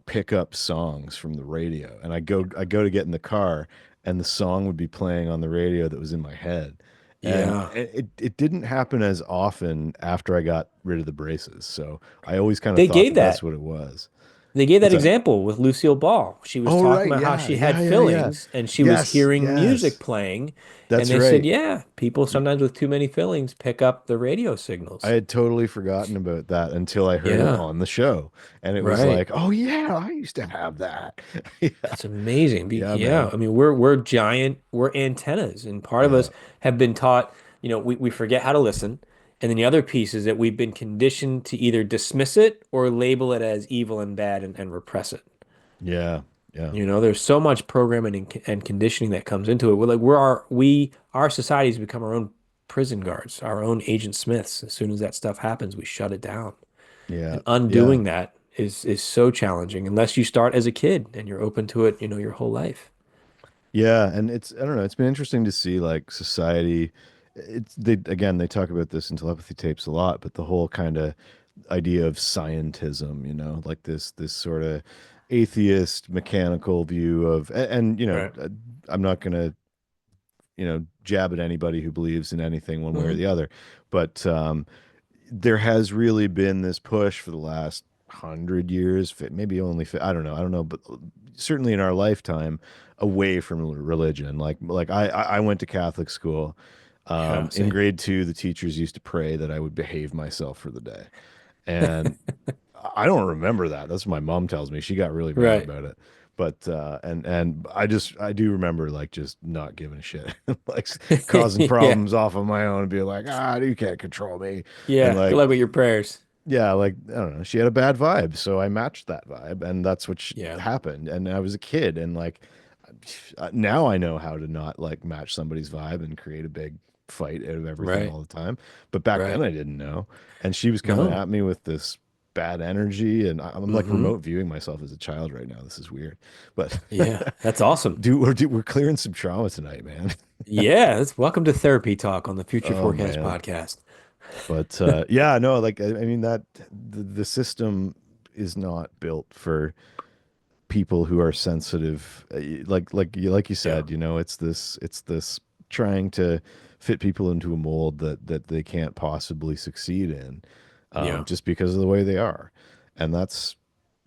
pick up songs from the radio, and I go to get in the car, and the song would be playing on the radio that was in my head. And Yeah. it didn't happen as often after I got rid of the braces. So I always kind of They thought gave that that's that. what it was. They gave that What's that? example with Lucille Ball. She was Oh, talking right. about how Yeah. she had Yeah. Yeah. Yeah. fillings and she was Yes. hearing music Yes. playing. And That's they said, right. yeah, people sometimes with too many fillings pick up the radio I signals. had totally forgotten about that until I heard it Yeah, on the show. And it was right. like, oh yeah, I used to have that. Yeah. That's amazing. Yeah, Yeah, man. I mean, we're giant, we're antennas, and part of Yeah. us have been taught, we forget how to listen. And then the other piece is that we've been conditioned to either dismiss it or label it as evil and bad and repress it. Yeah. Yeah. There's so much programming and conditioning that comes into it. Our society's become our own prison guards, our own Agent Smiths. As soon as that stuff happens, we shut it down. Yeah. And Yeah. undoing that is so challenging unless you start as a kid and you're open to it, your whole life. Yeah, and it's I don't know, it's been interesting to see like society. It's they again they talk about this in telepathy tapes a lot, but the whole kind of idea of scientism, like this sort of atheist mechanical view of and, Right. I'm not gonna, jab at anybody who believes in anything one way or Hmm. the other, but there has really been this push for the last 100 years, maybe only, I don't know, but certainly in our lifetime, away from religion. Like I went to Catholic school. Yeah, In same. grade two, the teachers used to pray that I would behave myself for the day, and I don't remember that. That's what my mom tells me. She got really mad Right. about it. But and I do remember like just not giving a shit, like causing Yeah. problems off of my own and being like, you can't control me. And Yeah. Good like, luck with your prayers. yeah, like I don't know, she had a bad vibe, so I matched that vibe, and that's what Yeah. happened. And I was a kid, and like now I know how to not like match somebody's vibe and create a big fight out of everything Right. all the time. But back then Right. I didn't know, and she was coming No. at me with this bad energy, and I'm like Hmm. remote viewing myself as a child right now. This is weird, but Yeah. That's awesome. we're clearing some trauma tonight, man. Yeah. That's welcome to Therapy Talk on the Future Oh Forecast man. podcast. But yeah, no, like I mean that the system is not built for people who are sensitive. Like you Yeah. said, it's this trying to fit people into a mold that they can't possibly succeed in, Yeah. just because of the way they are, and that's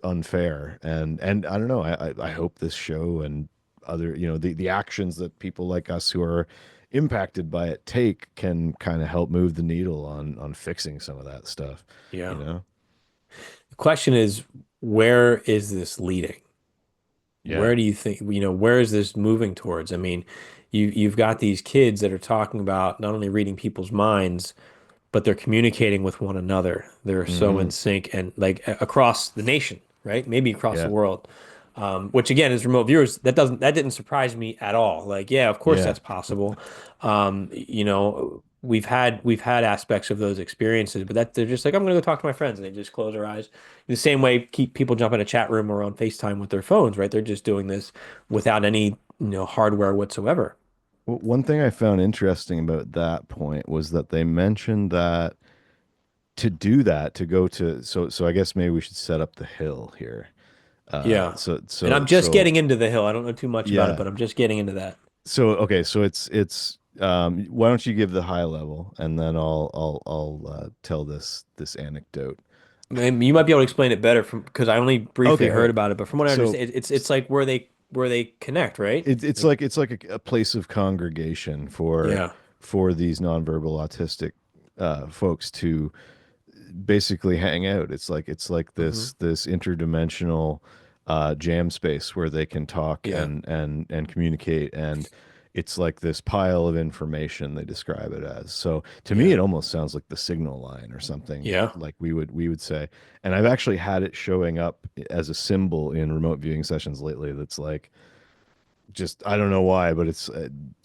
unfair. And I don't know. I hope this show and other, the actions that people like us who are impacted by it take can kind of help move the needle on fixing some of that stuff, you Yeah. know? The question is, where is this leading? Yeah. Where do you think, where is this moving towards? I mean, you've got these kids that are talking about not only reading people's minds, but they're communicating with one another. They're so in Hmm. sync and like across the nation, right? Maybe across the Yeah. world. Which again, as remote viewers, that didn't surprise me at all. Like, yeah, of course Yeah. that's possible. We've had aspects of those experiences, but that they're just like, I'm gonna go talk to my friends, and they just close their eyes. The same way keep people jump in a chat room or on FaceTime with their phones, right? They're just doing this without any, hardware whatsoever. One thing I found interesting about that point was that they mentioned that to do that, to go to, so I guess maybe we should set up the hill here. Yeah. So And so I'm just so getting into the hill. I don't know too much about it, yeah. but I'm just getting into that. So okay, so it's why don't you give the high level, and then I'll tell this anecdote. Maybe you might be able to explain it better from because I only briefly Okay, all heard right. about it, but from what I So understand, it's like where they connect, right? it's Like, like a place of congregation yeah. for these nonverbal autistic folks to basically hang out. It's like Hmm. this interdimensional jam space where they can talk Yeah. and communicate, and it's like this pile of information they describe it as. So to me, Yeah. it almost sounds like the signal line or something Yeah. like we would say. And I've actually had it showing up as a symbol in remote viewing sessions lately. That's like just I don't know why, but it's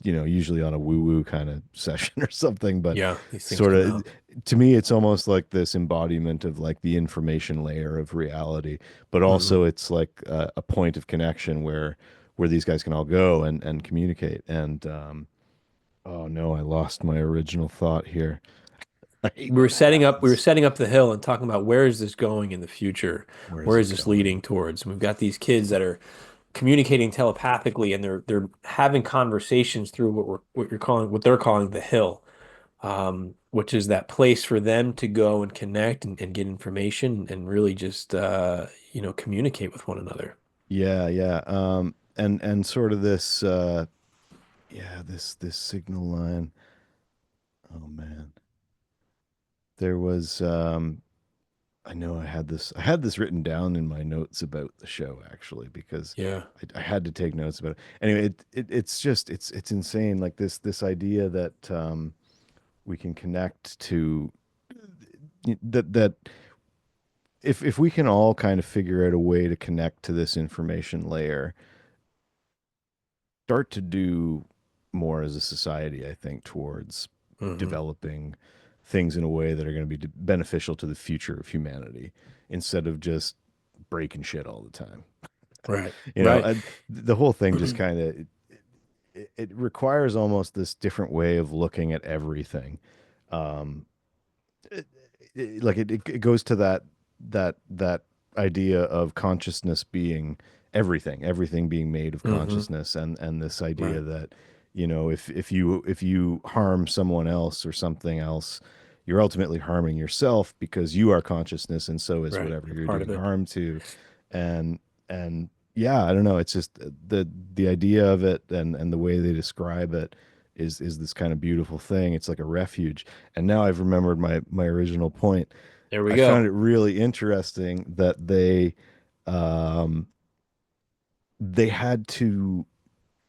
usually on a woo woo kind of session or something. But Yeah. These things sort come of out. to me, it's almost like this embodiment of like the information layer of reality, but Hmm. also it's like a point of connection where these guys can all go and communicate. And oh no, I lost my original thought here. I hate We were when that setting up we were happens. setting up the hill and talking about where is this going in the future? Where is Where it is this going? leading towards? And we've got these kids that are communicating telepathically and they're having conversations through what they're calling the hill. Which is that place for them to go and connect and get information and really just communicate with one another. Yeah, yeah. And sort of this yeah, this signal line. Oh man. There was I know I had this written down in my notes about the show actually because Yeah. I had to take notes about it. Anyway, it's just it's insane like this idea that we can connect to that if we can all kind of figure out a way to connect to this information layer, start to do more as a society, I think, towards Hmm. developing things in a way that are going to be beneficial to the future of humanity instead of just breaking shit all the time. Right. You know, Right. the whole thing just kind of it requires almost this different way of looking at everything. Um, it, it goes to that idea of consciousness being everything being made of Hmm. consciousness, and this idea Right. that, you know, if you harm someone else or something else, you're ultimately harming yourself because you are consciousness, and so is Right. whatever You're you're part of doing it. harm to. And and yeah, I don't know, it's just the idea of it, and the way they describe it is this kind of beautiful thing. It's like a refuge. And now I've remembered my original point. There we I found go. it really interesting that um they had to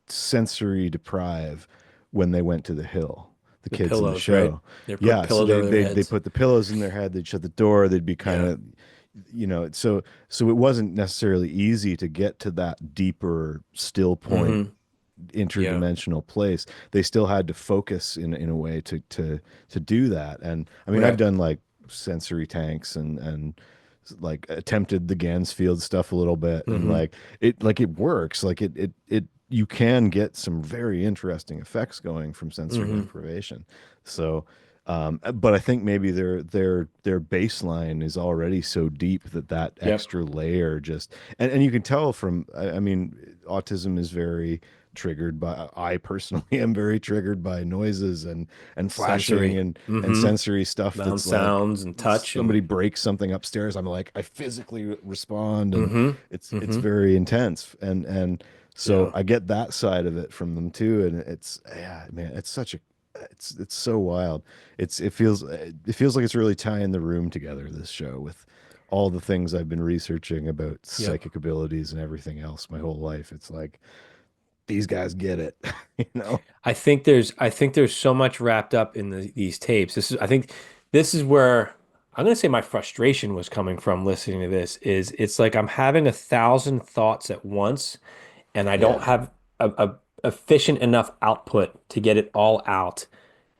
sensory deprive when they went to the hill, the The kids in the pillows, right? show. They're putting Yeah, so pillows they over their they they heads. put the pillows in their head, they'd shut the door, they'd be kind Yeah. of, so it wasn't necessarily easy to get to that deeper still point Hmm. Yeah. interdimensional place. They still had to focus in a way to do that. And I mean, I've Right. done like sensory tanks and like attempted the Gansfield stuff a little bit, and Hmm. it works. Like it you can get some very interesting effects going from sensory Hmm. deprivation. So but I think maybe their baseline is already so deep that that Yep. extra layer just, and you can tell from, I mean, autism is very triggered by, I personally am very triggered by noises and flashing Sensory. and Hmm. sensory stuff Loud that's like, sounds and touch and somebody breaks something upstairs, I'm like, I physically respond, and hmm. it's Hmm. very intense. And so Yeah. I get that side of it from them too. And it's, yeah, man, it's such a, it's so wild. It feels like it's really tying the room together, this show, with all the things I've been researching about Yep. psychic abilities and everything else my whole life. It's like these guys get it, you know? I think there's so much wrapped up in these tapes. I think this is where I'm gonna say my frustration was coming from listening to this is it's like I'm having 1,000 thoughts at once and I don't Yeah. have a efficient enough output to get it all out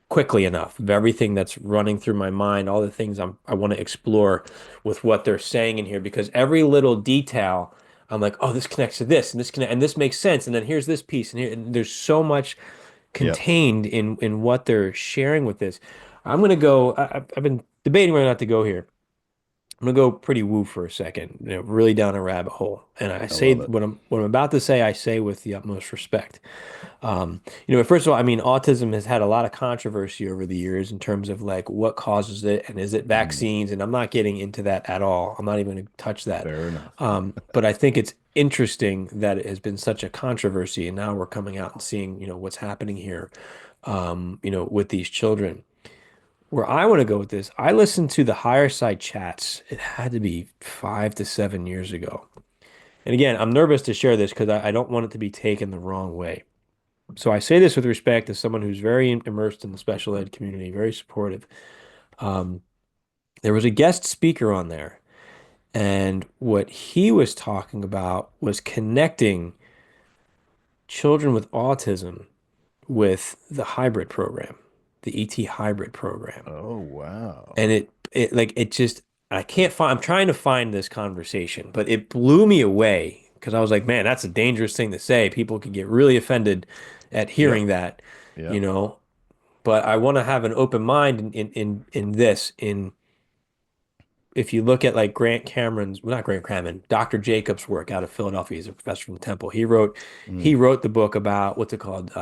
quickly enough of everything that's running through my mind, all the things I want to explore with what they're saying in here, because every little detail, I'm like, oh, this connects to this, and this makes sense, and then here's this piece, and here, and there's so much Yep. contained in what they're sharing with this. I'm gonna go. I've been debating whether or not to go here. I'm gonna go pretty woo for a second, really down a rabbit hole. And I I say love it. what I'm about to say, I say with the utmost respect. First of all, I mean, autism has had a lot of controversy over the years in terms of like what causes it and is it Mm, vaccines? And I'm not getting into that at all. I'm not even going to touch that. fair enough. But I think it's interesting that it has been such a controversy, and now we're coming out and seeing, what's happening here, with these children. Where I want to go with this, I listened to the higher side chats. It had to be 5 to 7 years ago. And again, I'm nervous to share this because I don't want it to be taken the wrong way. So I say this with respect as someone who's very immersed in the special ed community, very supportive. Um, there was a guest speaker on there, and what he was talking about was connecting children with autism with the hybrid program, the ET hybrid program. Oh, wow. And it like it just I can't find I'm trying to find this conversation, but it blew me away because I was like, man, that's a dangerous thing to say. People could get really offended at Yep. hearing that, you Yep. know. But I want to have an open mind in this. In if you look at like Grant Cameron's, well, not Grant Cameron, Dr. Jacobs' work out of Philadelphia, he's a professor from Temple. He wrote Mm. he wrote the book about what's it called?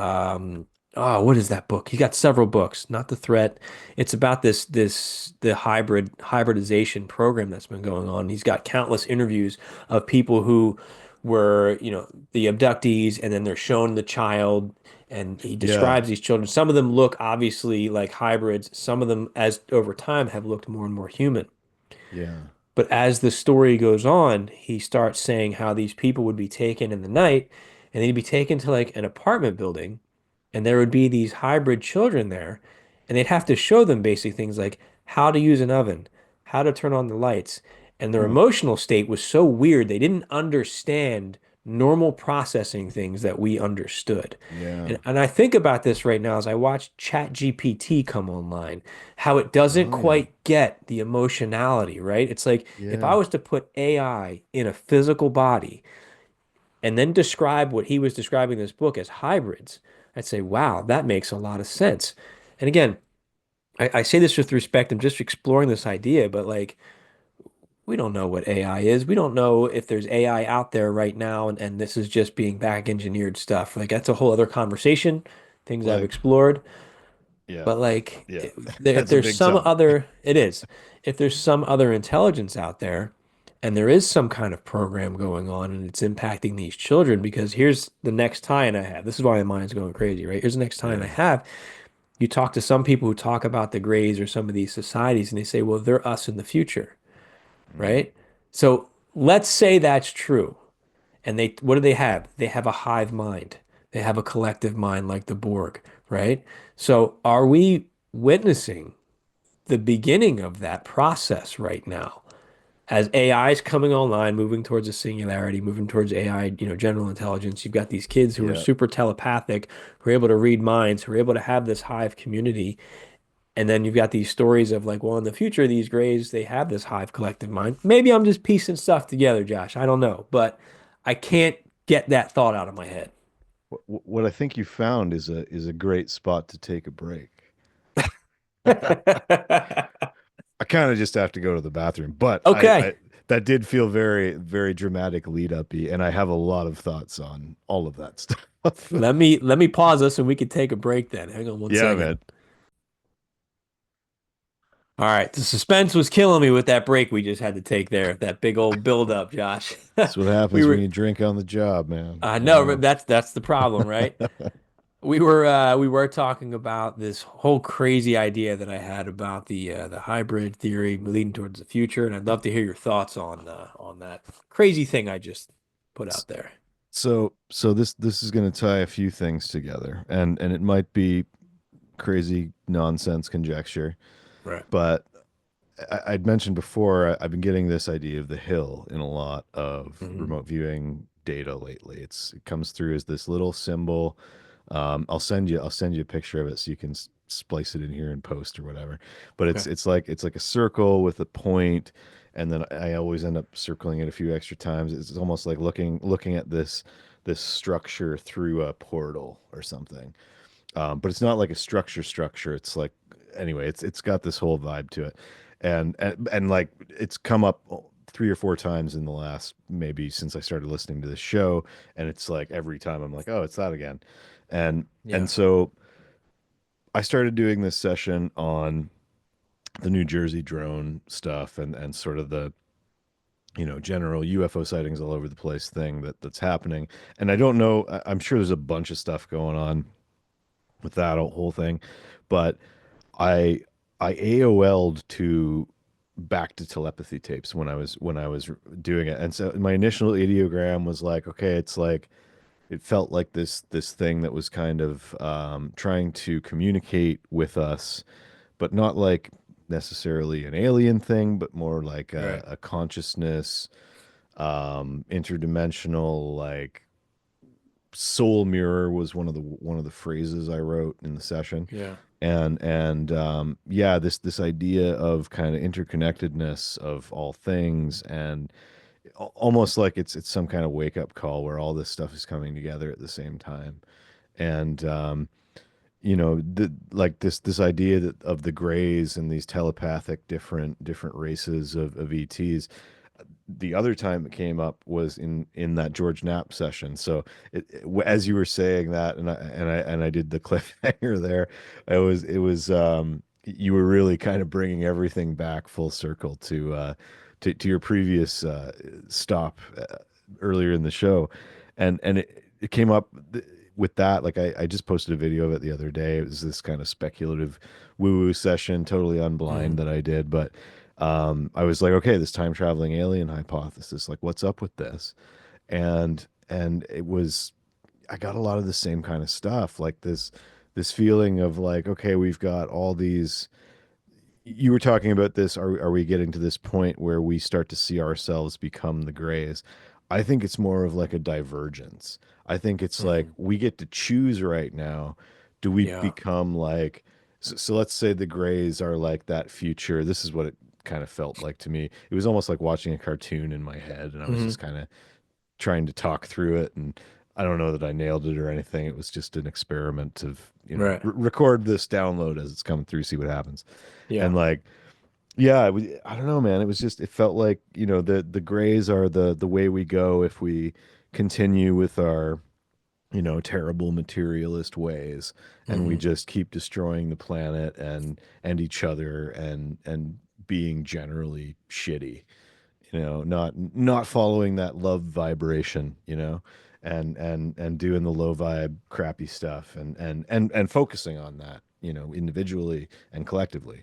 Oh, what is that book? He got several books, not The Threat. It's about the hybridization program that's been going on. He's got countless interviews of people who were, the abductees, and then they're shown the child, and he Yeah. describes these children. Some of them look obviously like hybrids. Some of them, as over time, have looked more and more human. Yeah. But as the story goes on, he starts saying how these people would be taken in the night, and they'd be taken to like an apartment building, and there would be these hybrid children there, and they'd have to show them basic things like how to use an oven, how to turn on the lights. And their Huh. emotional state was so weird. They didn't understand normal processing things that we understood. Yeah. And I think about this right now as I watch ChatGPT come online, how it doesn't Oh yeah. quite get the emotionality, right? It's like if I Yeah. was to put AI in a physical body and then describe what he was describing in this book as hybrids, I'd say, wow, that makes a lot of sense. And again, I say this with respect. I'm just exploring this idea, but like, we don't know what AI is. We don't know if there's AI out there right now, and this is just being back engineered stuff. Like, that's a whole other conversation, things I've Like, explored. yeah. But like, Yeah. if That's a there's big some topic. other, it is. If there's some other intelligence out there, and there is some kind of program going on, and it's impacting these children, because here's the next tie-in I have. This is why my mind's going crazy, right? Here's the next tie-in I Yeah. have. You talk to some people who talk about the Greys or some of these societies, and they say, well, they're us in the future, Mm. right? So let's say that's true. And they, what do they have? They have a hive mind. They have a collective mind like the Borg, right? So are we witnessing the beginning of that process right now? As AI is coming online, moving towards a singularity, moving towards AI, general intelligence, you've got these kids who are Yeah. super telepathic, who are able to read minds, who are able to have this hive community. And then you've got these stories of like, well, in the future, these Greys, they have this hive collective mind. Maybe I'm just piecing stuff together, Josh. I don't know, but I can't get that thought out of my head. What I think you found is a great spot to take a break. I kind of just have to go to the bathroom, but I Okay, that did feel very, very dramatic lead up-y, and I have a lot of thoughts on all of that stuff. let me pause us and we can take a break then. Hang on one Yeah, second. man. All right, the suspense was killing me with that break we just had to take there. That big old build up, Josh. That's what We happens when were you drink on the job, man. I I know, know. but that's the problem, right? We were talking about this whole crazy idea that I had about the hybrid theory leading towards the future, and I'd love to hear your thoughts on that crazy thing I just put out there. So this is going to tie a few things together, and it might be crazy nonsense conjecture, Right. but I'd mentioned before I've been getting this idea of the hill in a lot of Hmm. remote viewing data lately. It comes through as this little symbol. I'll send you a picture of it so you can splice it in here and post or whatever. But Okay. it's like a circle with a point, and then I always end up circling it a few extra times. It's almost like looking at this structure through a portal or something. But it's not like a structure. It's like anyway, it's got this whole vibe to it, and like it's come up 3 or 4 times in the last maybe since I started listening to this show, and it's like every time I'm like, oh, it's that again, and Yeah. so I started doing this session on the New Jersey drone stuff and sort of the general UFO sightings all over the place thing that's happening, and I don't know. I'm sure there's a bunch of stuff going on with that whole thing, but I I AOL'd to back to telepathy tapes when I was doing it. And so my initial ideogram was like, okay, it's like it felt like this thing that was kind of trying to communicate with us, but not like necessarily an alien thing, but more like Right. a consciousness, interdimensional, like soul mirror was one of the phrases I wrote in the session, Yeah. and yeah, this idea of kind of interconnectedness of all things, and almost like it's some kind of wake up call where all this stuff is coming together at the same time, and like this idea of the grays and these telepathic different races of ETs. The other time it came up was in that George Knapp session. So as you were saying that, and I did the cliffhanger there, it was you were really kind of bringing everything back full circle to your previous stop earlier in the show, and it came up with that. Like I just posted a video of it the other day. It was this kind of speculative woo-woo session, totally unblind Hmm. that I did, but I was like, okay, this time traveling alien hypothesis, like what's up with this? And it was I got a lot of the same kind of stuff, like this feeling of like, okay, we've got all these. You were talking about this. Are we getting to this point where we start to see ourselves become the grays? I think it's more of like a divergence. I think it's like Hmm. we get to choose right now. Do we Yeah. become like, so let's say the grays are like that future. This is what it kind of felt like to me. It was almost like watching a cartoon in my head, and I was Hmm. just kind of trying to talk through it. And I don't know that I nailed it or anything. It was just an experiment of, Right. record this download as it's coming through, see what happens. Yeah. And like, yeah, I don't know, man. It was just, it felt like, the grays are the way we go if we continue with our, terrible materialist ways, and we Hmm. just keep destroying the planet and each other, and being generally shitty, not following that love vibration, and doing the low vibe crappy stuff, and focusing on that, individually and collectively.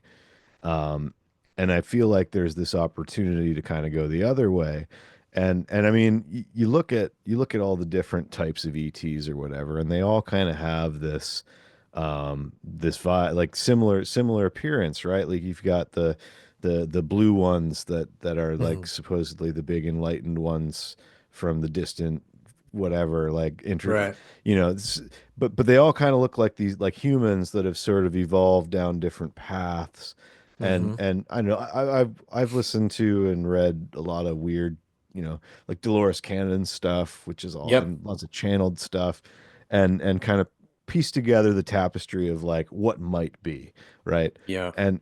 Um, and I feel like there's this opportunity to kind of go the other way. And I mean, you look at all the different types of ETs or whatever, and they all kind of have this vibe, like similar appearance, right? Like you've got the blue ones that are like Hmm. supposedly the big enlightened ones from the distant whatever, like Right. it's, but they all kind of look like these, like humans that have sort of evolved down different paths. and Hmm. and I know I've listened to and read a lot of weird, like Dolores Cannon stuff, which is all, Yep. and lots of channeled stuff, and kind of piece together the tapestry of like what might be, right? Yeah. And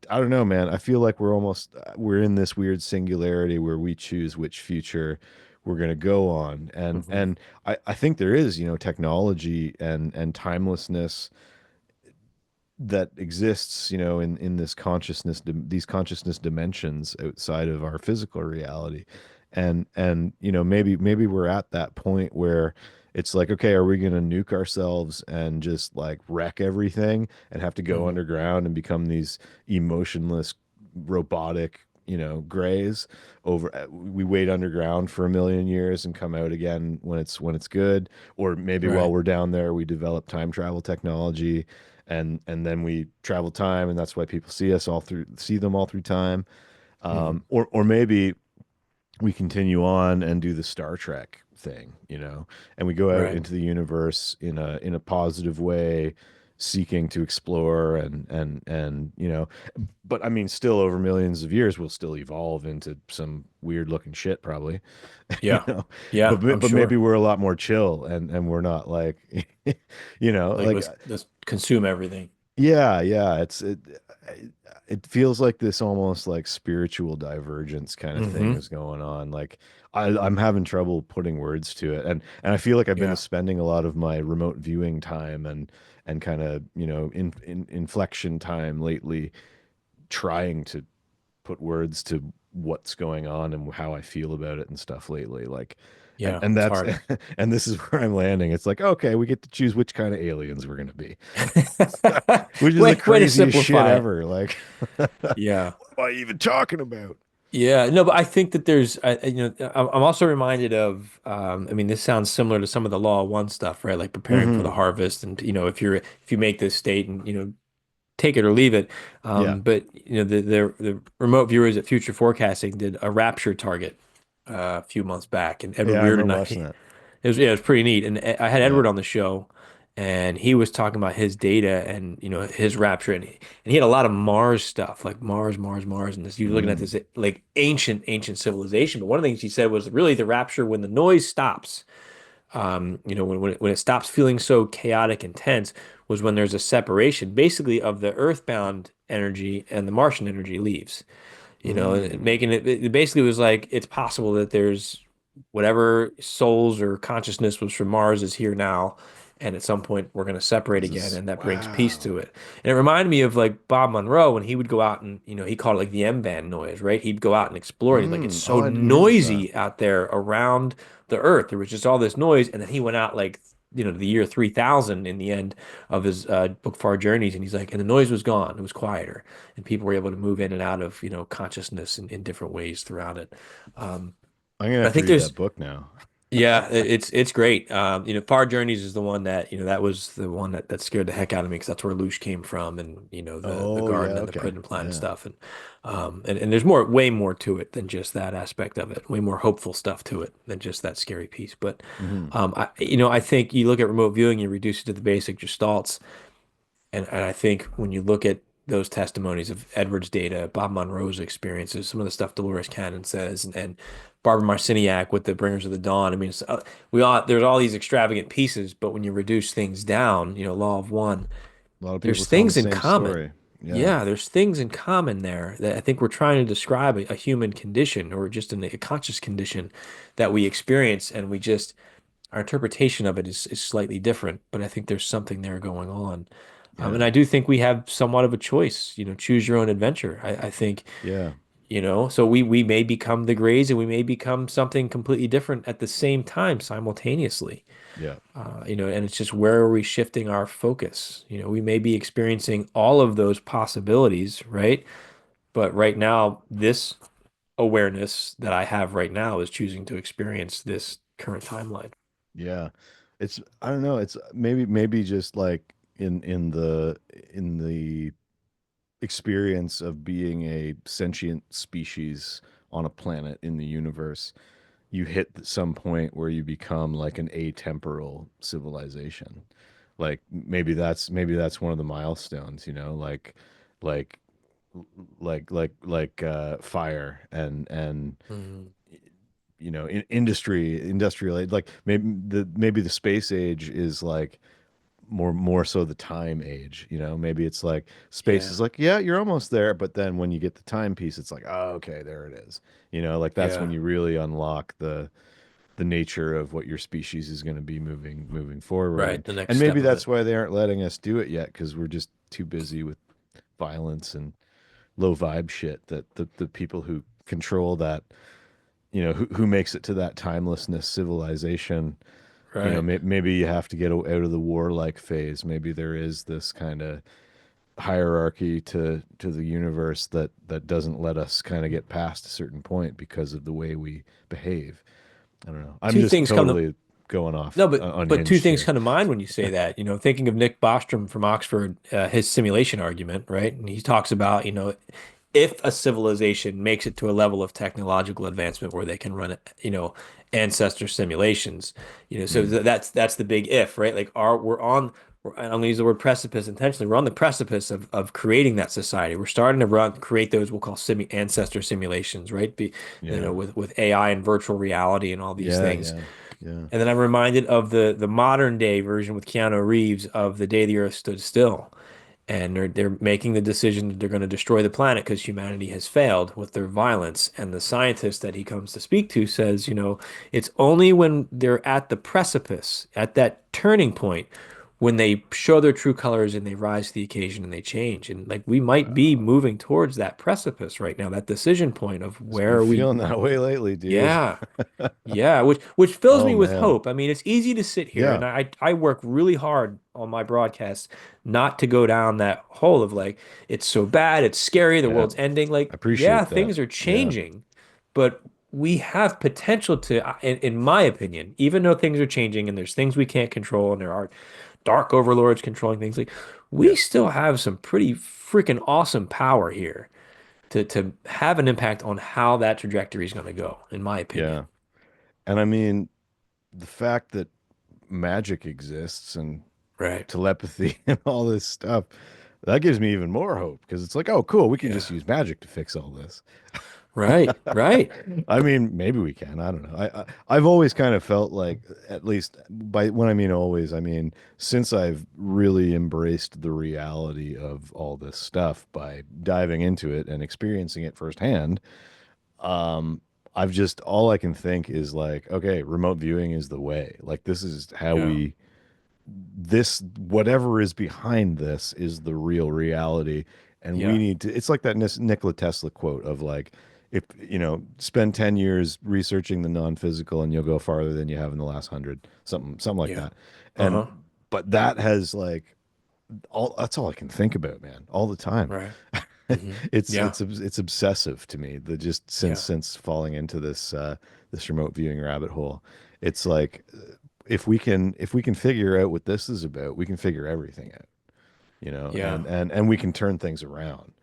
I don't know, man. I feel like we're in this weird singularity where we choose which future we're going to go on. and Hmm. and I think there is, technology and timelessness that exists, in this these consciousness dimensions outside of our physical reality. And maybe we're at that point where it's like, okay, are we going to nuke ourselves and just like wreck everything and have to go Hmm. underground and become these emotionless robotic, grays? We wait underground for a million years and come out again when it's good. Or maybe while Right. we're down there we develop time travel technology, and then we travel time, and that's why people see them all through time. Hmm. Or maybe we continue on and do the Star Trek thing, and we go out Right. into the universe in a positive way, seeking to explore, and but I mean, still over millions of years we'll still evolve into some weird looking shit probably. you Yeah. know Yeah. I'm but maybe sure. we're a lot more chill, and we're not like Like like, let's consume everything. yeah, yeah, it feels like this almost like spiritual divergence kind of thing Hmm. is going on. Like I'm having trouble putting words to it, and I feel like I've been Yeah. spending a lot of my remote viewing time and kind of, in inflection time lately, trying to put words to what's going on and how I feel about it and stuff lately. Like, and Yeah. and It's that's hard. and this is where I'm landing. It's like, okay, we get to choose which kind of aliens we're gonna be, which is the Way to craziest shit simplify it. ever. Like, Yeah. what am I even talking about? Yeah, no, but I think that I'm also reminded of, I mean, this sounds similar to some of the Law of One stuff, right? Like preparing for the Hmm. harvest, and if you make this state, and take it or leave it. Yeah. But the remote viewers at Future Forecasting did a rapture target a few months back, and Edward Yeah, I Reardon, remember watching that. it was pretty neat. And I had Yeah. Edward on the show, and he was talking about his data and his rapture, and he had a lot of Mars stuff, like Mars, and this you're looking at Mm. this like ancient civilization. But one of the things he said was really the rapture when the noise stops. When it stops feeling so chaotic and tense was when there's a separation, basically, of the earthbound energy and the Martian energy leaves. Mm. Making it basically was like it's possible that there's whatever souls or consciousness was from Mars is here now, and at some point we're going to separate This again, is and that brings peace to wow. it. And it reminded me of like Bob Monroe when he would go out and he called it like the M band noise, right? He'd go out and explore, and he's like it's Mm. so Oh, I didn't notice that. noisy out there around the Earth. There was just all this noise, and then he went out like the year 3000 in the end of his book Far Journeys, and he's like, and the noise was gone. It was quieter, and people were able to move in and out of consciousness in different ways throughout it. Um, I'm gonna I have to think read there's that book now. Yeah, it's great. Far Journeys is the one that, that was the one that scared the heck out of me because that's where Lush came from, and the Oh yeah, garden and the okay. prison plan and Yeah. stuff, and there's way more to it than just that aspect of it, way more hopeful stuff to it than just that scary piece. But Hmm. I think you look at remote viewing, you reduce it to the basic gestalts, and I think when you look at those testimonies of Edward's data, Bob Monroe's experiences, some of the stuff Dolores Cannon says, and Barbara Marciniak with the Bringers of the Dawn. I mean, there's all these extravagant pieces, but when you reduce things down, Law of One, A lot of people there's telling the things in same common. story. Yeah. Yeah, there's things in common there that I think we're trying to describe a human condition or just a conscious condition that we experience, and our interpretation of it is slightly different, but I think there's something there going on. And Yeah. I do think we have somewhat of a choice, choose your own adventure. I think, Yeah. so we may become the Greys and we may become something completely different at the same time, simultaneously. Yeah. And it's just where are we shifting our focus? We may be experiencing all of those possibilities, right? But right now, this awareness that I have right now is choosing to experience this current timeline. Yeah. It's I don't know, it's maybe just like in the experience of being a sentient species on a planet in the universe, you hit some point where you become like an atemporal civilization. Like maybe that's one of the milestones, like fire and Mhm. industrial age. Like maybe the space age is like more so the time age. Maybe it's like space Yeah, is like, yeah, you're almost there, but then when you get the time piece, it's like, oh, okay, there it is. Like that's when yeah, you really unlock the nature of what your species is going to be moving forward. right. and The next and maybe step of it. that's why they aren't letting us do it yet, because we're just too busy with violence and low vibe shit, that the people who control that, who makes it to that timelessness civilization. Right. Maybe you have to get out of the warlike phase. Maybe there is this kind of hierarchy to the universe that doesn't let us kind of get past a certain point because of the way we behave. I don't know. I'm Two just things come to totally going off No, but two unhinged things here. come to mind when you say that. Thinking of Nick Bostrom from Oxford, his simulation argument, right? And he talks about, if a civilization makes it to a level of technological advancement where they can run, ancestor simulations, so Mm, that's the big if, right? Like, I'm going to use the word precipice intentionally. We're on the precipice of creating that society. We're starting to create those we'll call ancestor simulations, right? yeah. With AI and virtual reality and all these Yeah, things. yeah, yeah. And then I'm reminded of the modern day version with Keanu Reeves of The Day the Earth Stood Still. And they're making the decision that they're going to destroy the planet because humanity has failed with their violence. And the scientist that he comes to speak to says, it's only when they're at the precipice, at that turning point, when they show their true colors and they rise to the occasion and they change. And like we might be Wow. moving towards that precipice right now, that decision point of It's where been are we? feeling that way lately, dude. Yeah. Yeah, which fills Oh me with man. hope. I mean, it's easy to sit here and Yeah, I work really hard on my broadcasts not to go down that hole of like it's so bad, it's scary, the yeah. world's ending. I Like, yeah, appreciate that. things are Yeah, changing, but we have potential to, in my opinion, even though things are changing and there's things we can't control and there are dark overlords controlling things, like we yeah, still have some pretty freaking awesome power here to have an impact on how that trajectory is going to go, in my opinion. yeah. And I mean, the fact that magic exists and Right. telepathy and all this stuff, that gives me even more hope, because it's like, oh, cool, we can Yeah. just use magic to fix all this. Right. Right. I mean, maybe we can. I don't know. I've always kind of felt like, at least by when I mean always, I mean since I've really embraced the reality of all this stuff by diving into it and experiencing it firsthand. Um, I've just all I can think is like, okay, remote viewing is the way. Like this is how Yeah. we this whatever is behind this is the real reality, and we Yeah. need to. It's like that Nikola Tesla quote of like, if spend 10 years researching the non-physical and you'll go farther than you have in the last 100, something like Yeah. that. And Uh-huh. but that has like all that's all I can think about, man, all the time. Right. Yeah. It's obsessive to me. The just Yeah. since falling into this remote viewing rabbit hole, it's like if we can figure out what this is about, we can figure everything out, Yeah. and we can turn things around.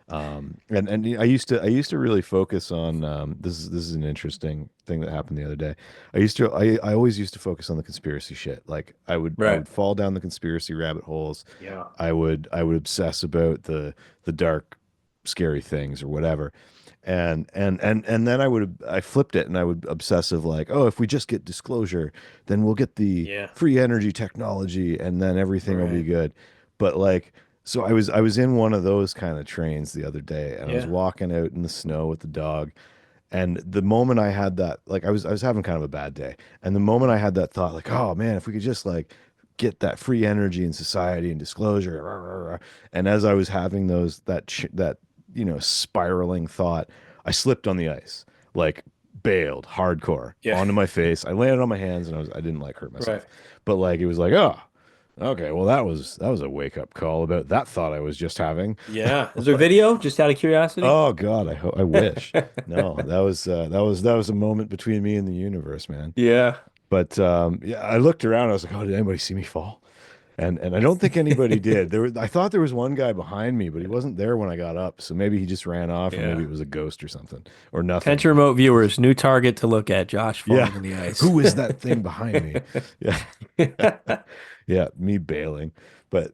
And I used to really focus on this is an interesting thing that happened the other day. I always used to focus on the conspiracy shit. Like I would Right. fall down the conspiracy rabbit holes. Yeah. I would obsess about the dark, scary things or whatever. And then I flipped it and I would obsessive like, oh, if we just get disclosure, then we'll get the Yeah. free energy technology and then everything will be Right. good. But like, so I was in one of those kind of trains the other day and I was Yeah. walking out in the snow with the dog. And the moment I had that, like I was having kind of a bad day. And the moment I Mhm. had that thought, like, oh man, if we could just like get that free energy in society and disclosure, rah, rah, rah. And as I was having that spiraling thought, I slipped on the ice, like bailed hardcore Yeah. onto my face. I landed on my hands and I didn't like hurt Right. myself. But like it was like, oh, okay, well that was a wake up call about that thought I was just having. Yeah. Is there video? Just out of curiosity? Oh God, I wish. No, that was a moment between me and the universe, man. Yeah. But yeah, I looked around. I was like, "Oh, did anybody see me fall?" And I don't think anybody did. I thought there was one guy behind me, but he wasn't there when I got up. So maybe he just ran off, or maybe Yeah. it was a ghost or something, or nothing. Attention remote viewers, new target to look at, Josh Yeah, falling in the ice. who is that thing behind me? Yeah, yeah, me bailing. But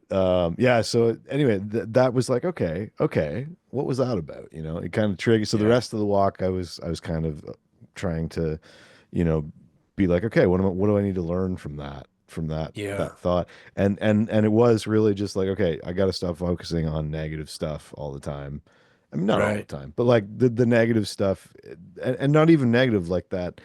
yeah, so anyway, that was like, okay, okay, what was that about? It kind of triggered. So the Yeah. rest of the walk, I was kind of trying to, you know, be like, okay, what do I need to learn from that Yeah. thought? And it was really just like, okay, I got to stop focusing on negative stuff all the time. I mean, not all the Right. time, but like the negative stuff, and not even negative, like that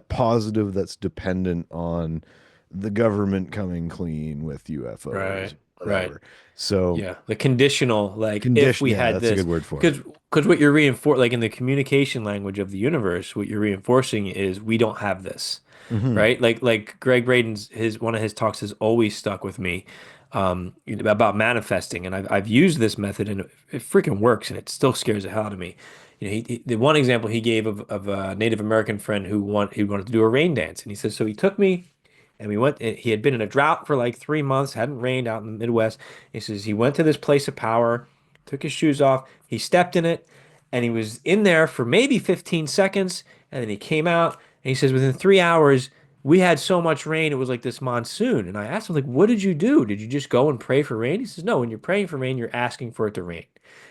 positive that's dependent on the government coming clean with UFOs, Right. Right. whatever. So Yeah, the conditional, like if condition, we yeah, had that's a this, good word for it. because what you're reinforcing, like in the communication language of the universe, what you're reinforcing is we don't have this, Hmm. right? Like Greg Braden's his one of his talks has always stuck with me, about manifesting, and I've used this method and it freaking works, and it still scares the hell out of me. The one example he gave of a Native American friend who wanted to do a rain dance, and he says so he took me. And we went, he had been in a drought for like 3 months, hadn't rained out in the Midwest. He says he went to this place of power, took his shoes off, he stepped in it, and he was in there for maybe 15 seconds. And then he came out and he says within 3 hours, we had so much rain, it was like this monsoon. And I asked him, like, what did you do? Did you just go and pray for rain? He says, no, when you're praying for rain, you're asking for it to rain.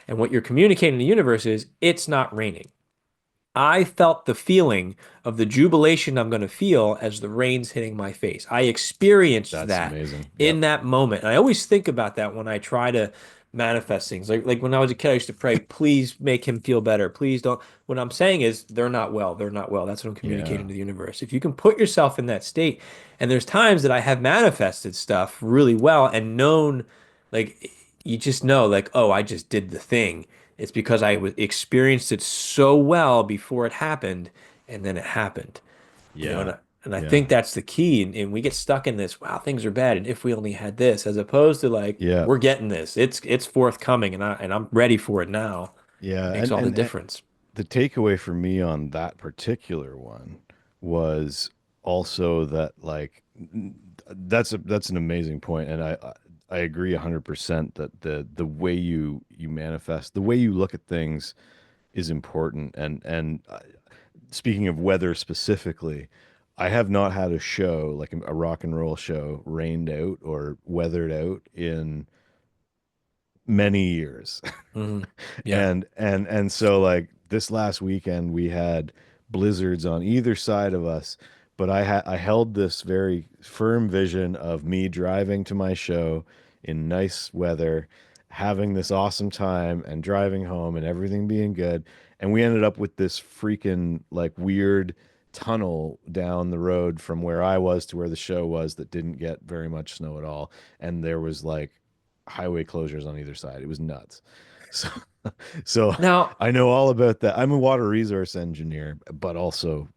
And what you're communicating to the universe is it's not raining. I felt the feeling of the jubilation I'm going to feel as the rain's hitting my face. I experienced That's that amazing. Yep. in that moment. And I always think about that when I try to manifest things. Like when I was a kid, I used to pray, please make him feel better. Please don't. What I'm saying is they're not well. They're not well. That's what I'm Yeah. communicating to the universe. If you can put yourself in that state, and there's times that I have manifested stuff really well and known, like you just know, like, oh, I just did the thing. It's because I was experienced it so well before it happened, and then it happened. And Yeah. I Yeah. think that's the key. And we get stuck in this, wow, things are bad, and if we only had this, as opposed to like, Yeah. we're getting this. It's forthcoming, and I'm ready for it now. Yeah. Makes And, all the and and difference. the takeaway for me on that particular one was also that like that's an amazing point, and I agree 100% that the way you manifest, the way you look at things is important. And speaking of weather specifically, I have not had a show like a rock and roll show rained out or weathered out in many years. Hmm. Yeah. And so like this last weekend we had blizzards on either side of us, but I held this very firm vision of me driving to my show in nice weather, having this awesome time and driving home and everything being good. And we ended up with this freaking like weird tunnel down the road from where I was to where the show was that didn't get very much snow at all. And there was like highway closures on either side. It was nuts. So, so Now, I know all about that. I'm a water resource engineer, but also,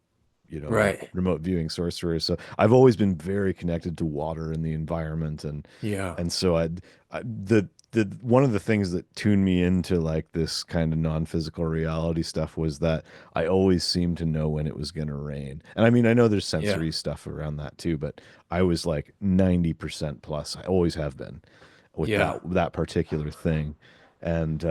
a right. remote viewing sorcerer. So I've always been very connected to water and the environment, and Yeah. and so the the one of the things that tuned me into like this kind of non-physical reality stuff was that I always seemed to know when it was going to rain. And I mean, I know there's Yeah. sensory stuff around that too, but I was like 90% plus. I always have been with Yeah. that particular thing. And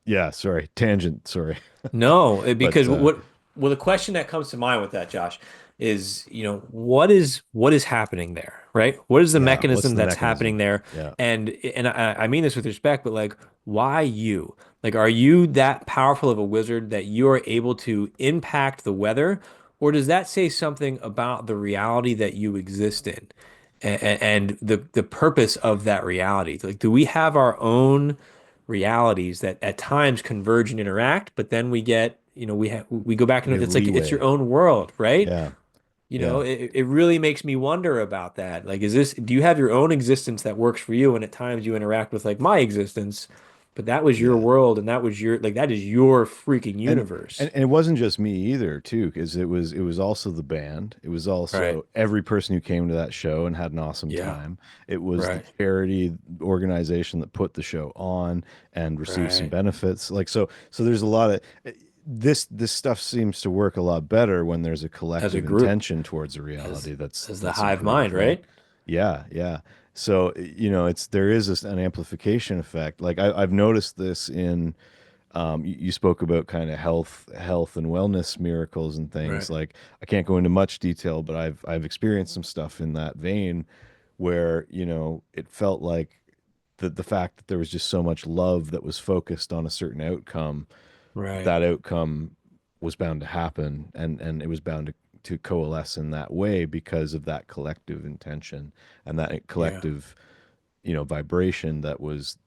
yeah, sorry, tangent, sorry. No, But because well, the question that comes to mind with that, Josh, is, what is happening there, right? What is the yeah, what's mechanism the that's happening mechanism? there? Yeah. And I mean this with respect, but like, why you? Like, are you that powerful of a wizard that you are able to impact the weather, or does that say something about the reality that you exist in, and the purpose of that reality? Like, do we have our own realities that at times converge and interact, but then we go back We and have it's like it's your leeway. own world, right? Yeah. You know, Yeah. it really makes me wonder about that. Like, do you have your own existence that works for you, and at times you interact with like my existence, but that was your Yeah. world and that was your like that is your freaking and universe. and it wasn't just me either too, because it was also the band, it was Right. also every person who came to that show and had an awesome Yeah. time. It was the Right. charity organization that put the show on and received some Right. benefits, like, so there's a lot of this stuff seems to work a lot better when there's a As a collective group, intention towards a as reality that's as the that's hive improved, mind, right? right? Yeah, yeah. So it's there is an amplification effect. Like I've noticed this in you spoke about kind of health and wellness miracles and things. Right. Like I can't go into much detail, but I've experienced some stuff in that vein where, it felt like the fact that there was just so much love that was focused on a certain outcome, Right. that outcome was bound to happen, and it was bound to coalesce in that way because of that collective intention and that Yeah. collective vibration that was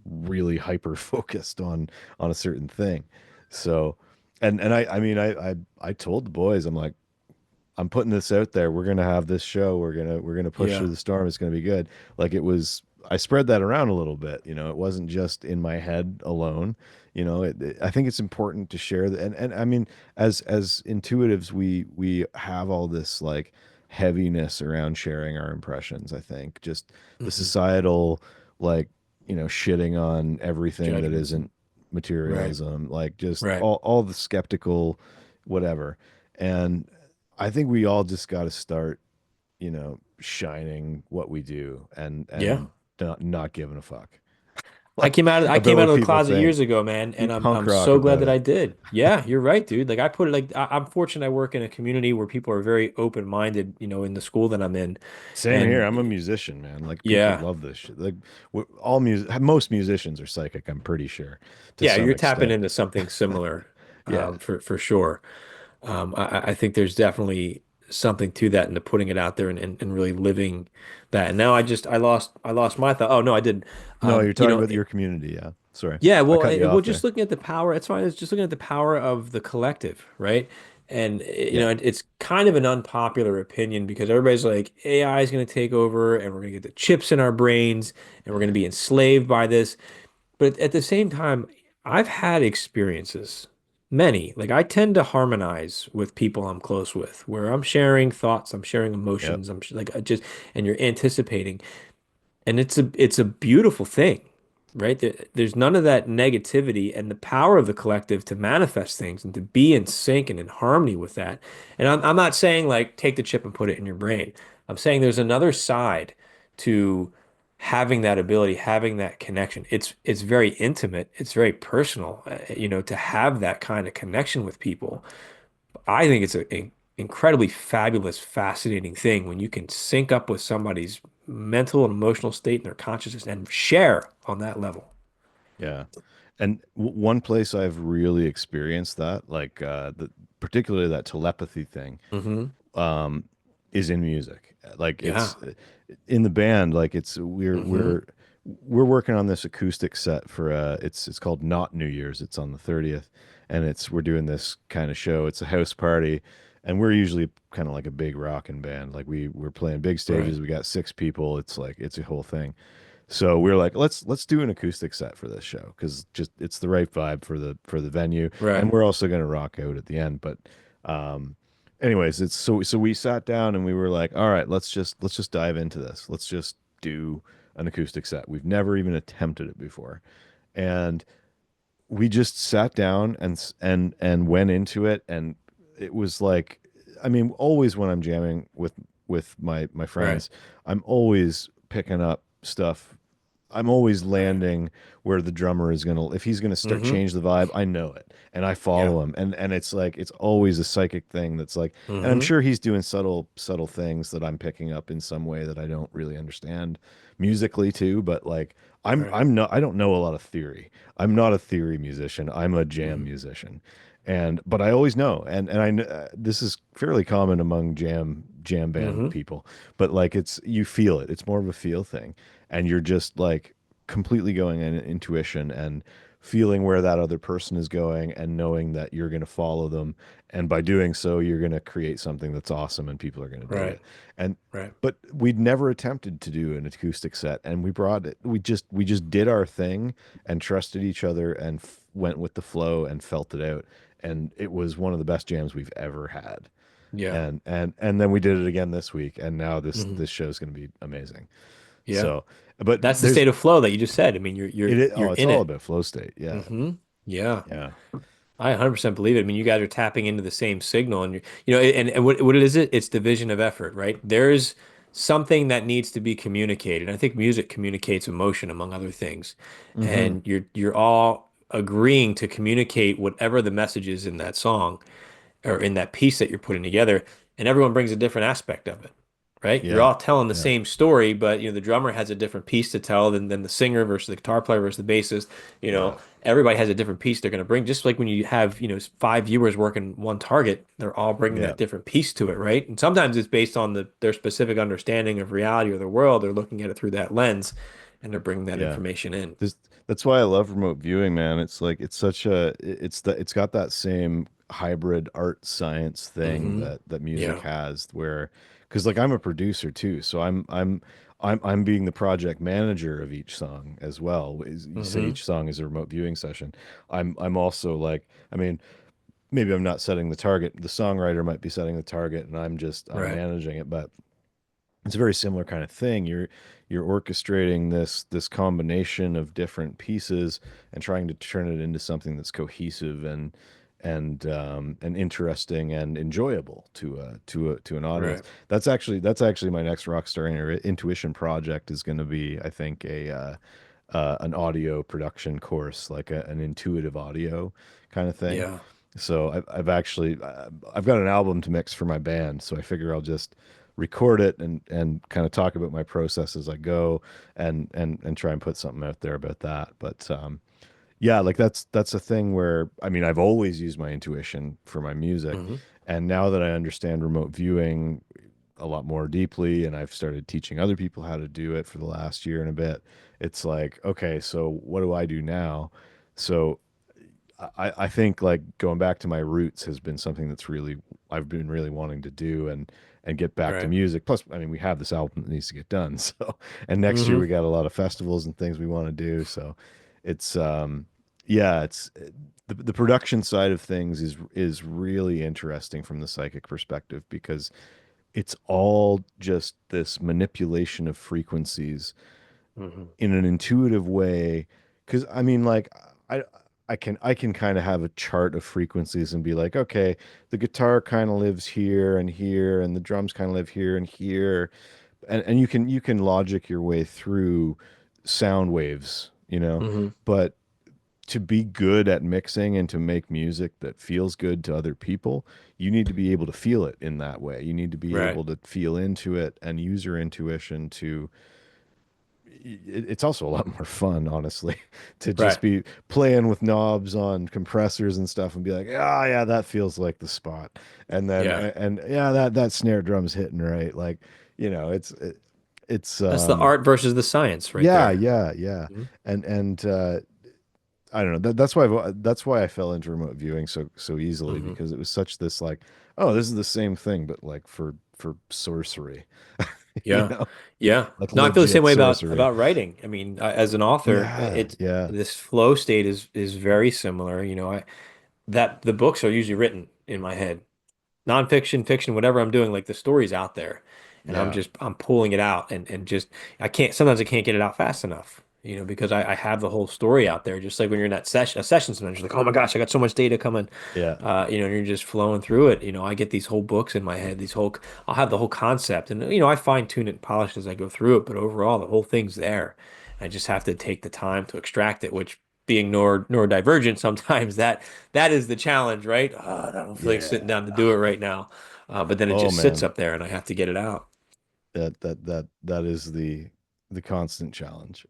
really hyper focused on a certain thing. So, and I mean I told the boys, I'm like, I'm putting this out there. We're gonna have this show. We're gonna push through Yeah. the storm. It's gonna be good. Like it was. I spread that around a little bit. It wasn't just in my head alone. I think it's important to share that. And I mean, as intuitives, we have all this like heaviness around sharing our impressions. I think just the Hmm. societal, like, shitting on everything that Judgments. isn't Right. materialism, like just Right. all the skeptical whatever. And I think we all just got to start, shining what we do, and Yeah. not giving a fuck I like came out of I about came out what of the people closet think. years ago, man, Be and I'm punk I'm rock so glad about that it. I did. Yeah, you're right, dude. Like I put it like I'm fortunate I work in a community where people are very open-minded, in the school that I'm in. Same here. And I'm a musician, man. Like people yeah. love this shit. Like all music, most musicians are psychic. I'm pretty sure, to Yeah, some you're tapping extent. into something similar, Yeah. for sure. I think there's definitely something to that and to putting it out there and really living that. And now I lost my thought. Oh no, I didn't. No, Um, you're you talking know, about your community. Yeah. Sorry, Yeah, I well, cut you well, off just there. looking at the power, that's fine. It's just looking at the power of the collective, right? And Yeah. it's kind of an unpopular opinion because everybody's like, AI is going to take over, and we're going to get the chips in our brains, and we're going to be enslaved by this. But at the same time, I've had experiences, many. Like I tend to harmonize with people I'm close with, where I'm sharing thoughts, I'm sharing Yep. emotions, like I just, and you're anticipating. And it's a beautiful thing, right? There's none of that negativity and the power of the collective to manifest things and to be in sync and in harmony with that. And I'm not saying like take the chip and put it in your brain. I'm saying there's another side to having that ability, having that connection. It's very intimate, it's very personal, to have that kind of connection with people. I think it's an incredibly fabulous, fascinating thing when you can sync up with somebody's mental and emotional state and their consciousness and share on that level. Yeah. And one place I've really experienced that, like particularly that telepathy thing, Hmm. um, is in music. Like Yeah. it's in the band. Like it's we're Hmm. we're we're working on this acoustic set for it's called Not New Year's. It's on the 30th, and we're doing this kind of show. It's a house party, and we're usually kind of like a big rockin' band. Like we're playing big Right. stages. We got 6 people. It's like it's a whole thing. So we are like, let's do an acoustic set for this show because just it's the right vibe for the venue, Right. and we're also gonna rock out at the end. But um, anyways, it's so we sat down and we were like, all right, let's just dive into this. Let's just do an acoustic set. We've never even attempted it before. And we just sat down and went into it, and it was like, I mean, always when I'm jamming with my Right. friends, I'm always picking up stuff. I'm always Right. landing where the drummer is gonna, if he's gonna start Mm-hmm. change the vibe, I know it and I Yeah. follow him, and it's like it's always a psychic thing that's like, and I'm Mm-hmm. sure he's doing subtle things that I'm picking up in some way that I don't really understand musically too, but like Right. I'm not, I don't know a lot of theory. I'm not a theory musician. I'm a jam Mm-hmm. musician, and but I always know, and this is fairly common among jam band Mm-hmm. people, but like it's, you feel it. It's more of a feel thing, and you're just like completely going in intuition and feeling where that other person is going and knowing that you're going to follow them, and by doing so you're going to create something that's awesome and people are going to dig Right. it. And Right. but we'd never attempted to do an acoustic set, and we brought it, we just did our thing and trusted each other and went with the flow and felt it out, and it was one of the best jams we've ever had. Yeah. And then we did it again this week, and now Mm-hmm. this show is going to be amazing. Yeah. So, but That's the there's state of flow that you just said. I mean, you're oh, it's in all it. about flow state. Yeah. Mm-hmm. Yeah. Yeah. I 100% believe it. I mean, you guys are tapping into the same signal, and and what is it? It's division of effort, right? There's something that needs to be communicated. I think music communicates emotion, among other things, Mm-hmm. and you're all agreeing to communicate whatever the message is in that song or in that piece that you're putting together, and everyone brings a different aspect of it, right? You're Yeah. all telling the Yeah. same story, but the drummer has a different piece to tell than the singer versus the guitar player versus the bassist. Yeah. Everybody has a different piece they're going to bring. Just like when you have, five viewers working one target, they're all bringing Yeah. that different piece to it, right? And sometimes it's based on their specific understanding of reality or the world. They're looking at it through that lens, and they're bringing that Yeah. information in. This, that's why I love remote viewing, man. It's like it's such a it's got that same hybrid art science thing Hmm. that music Yeah. has, where because like I'm a producer too, so I'm being the project manager of each song as well. You say Hmm. each song is a remote viewing session. I'm also like, I mean, maybe I'm not setting the target. The songwriter might be setting the target, and I'm Right. managing it, but it's a very similar kind of thing. You're orchestrating this combination of different pieces and trying to turn it into something that's cohesive and interesting and enjoyable to an audience. Right. That's actually my next Rockstar Intuition project is going to be, I think, a an audio production course, like an intuitive audio kind of thing. Yeah. So I've actually I've got an album to mix for my band, so I figure I'll just record it and kind of talk about my process as I go and try and put something out there about that. But yeah, like that's a thing where, I mean, I've always used my intuition for my music, Hmm. and now that I understand remote viewing a lot more deeply, and I've started teaching other people how to do it for the last year and a bit, it's like, okay, so what do I do now? So I think like going back to my roots has been something that's really, I've been really wanting to do and get back to Right. music. Plus, I mean, we have this album that needs to get done. So, and next year Hmm. we got a lot of festivals and things we want to do. So it's yeah, it's the production side of things is really interesting from the psychic perspective, because it's all just this manipulation of frequencies Hmm. in an intuitive way. Because I mean, like I I can kind of have a chart of frequencies and be like, okay, the guitar kind of lives here, and the drums kind of live here and here, and you can logic your way through sound waves, Hmm. but to be good at mixing and to make music that feels good to other people, you need to be able to feel it in that way. You need to be Right. able to feel into it and use your intuition to, it's also a lot more fun, honestly, to just Right. be playing with knobs on compressors and stuff and be like, oh yeah, that feels like the spot. And then Yeah. and yeah, that snare drum's hitting right. Like, it's That's the art versus the science right yeah, there. yeah, yeah. Mhm. And I don't know. That's why I fell into remote viewing so easily, Hmm. because it was such this like, oh, this is the same thing, but like for sorcery, Yeah. know, Yeah. like No, I feel the same legit way about sorcery. writing. I mean, as an author, Yeah, yeah. this flow state is very similar. That the books are usually written in my head. Nonfiction, fiction, whatever I'm doing, like the story's out there. and Yeah. I'm pulling it out and just I can't sometimes I can't get it out fast enough. Because I have the whole story out there. Just like when you're in that session, sometimes you're like, oh my gosh, I got so much data coming, Yeah. and you're just flowing through it. I get these whole books in my head, I'll have the whole concept, and I fine tune it and polish as I go through it. But overall, the whole thing's there. I just have to take the time to extract it, which being neurodivergent, sometimes that is the challenge, right? I don't feel like sitting Yeah. down to do it right now, but then it Oh just sits man. up there, and I have to get it out. That is the constant challenge.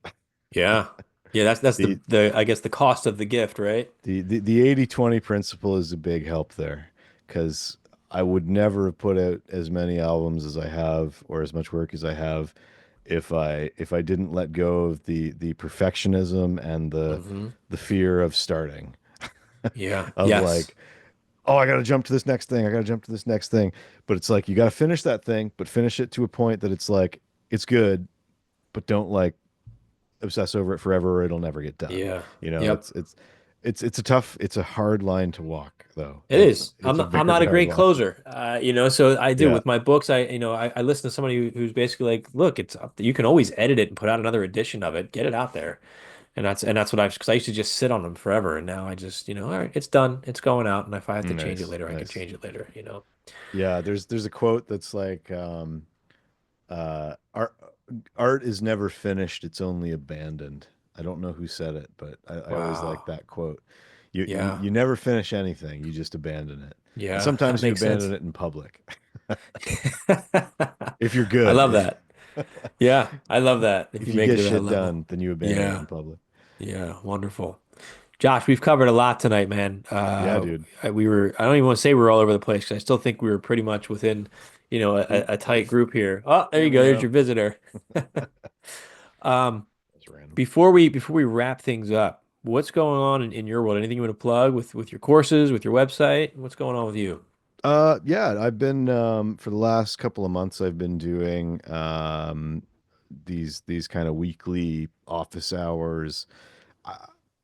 Yeah, yeah, that's The the I guess the cost of the gift, right? the 80/20 principle is a big help there because I would never have put out as many albums as I have or as much work as I have if I didn't let go of the perfectionism and Hmm. the fear of starting Yeah. of Yes. like, oh, I got to jump to this next thing. I got to jump to this next thing. But it's like you got to finish that thing, but finish it to a point that it's like it's good, but don't like obsess over it forever or it'll never get done. Yeah. You know, Yep. it's a hard line to walk though. It is. It's a I'm not very a hard great one. closer. So I do Yeah. with my books. I listen to somebody who's basically like, look, it's up you can always edit it and put out another edition of it, get it out there. And that's what because I used to just sit on them forever, and now I just, all right, it's done, it's going out, and if I have to change it Nice. later, I can Nice. change it later. Yeah, there's a quote that's like art is never finished, it's only abandoned. I don't know who said it, but I always like Wow. that quote. You Yeah. you never finish anything, you just abandon it. And Yeah, that sometimes you makes abandon sense. it in public if you're I good. love If that. Yeah, I love that. If if you you make it get to that shit level. done, then you abandon it Yeah. in public. Yeah, wonderful. Josh, we've covered a lot tonight, man. Yeah, dude. I don't even want to say we're all over the place 'cause I still think we were pretty much within, Oop. a tight group here. Oh, there There you we go. There's go. your visitor. Um, That's random. before we wrap things up, what's going on in your world? Anything you want to plug with your courses, with your website? What's going on with you? Yeah, I've been for the last couple of months I've been doing these kind of weekly office hours, uh,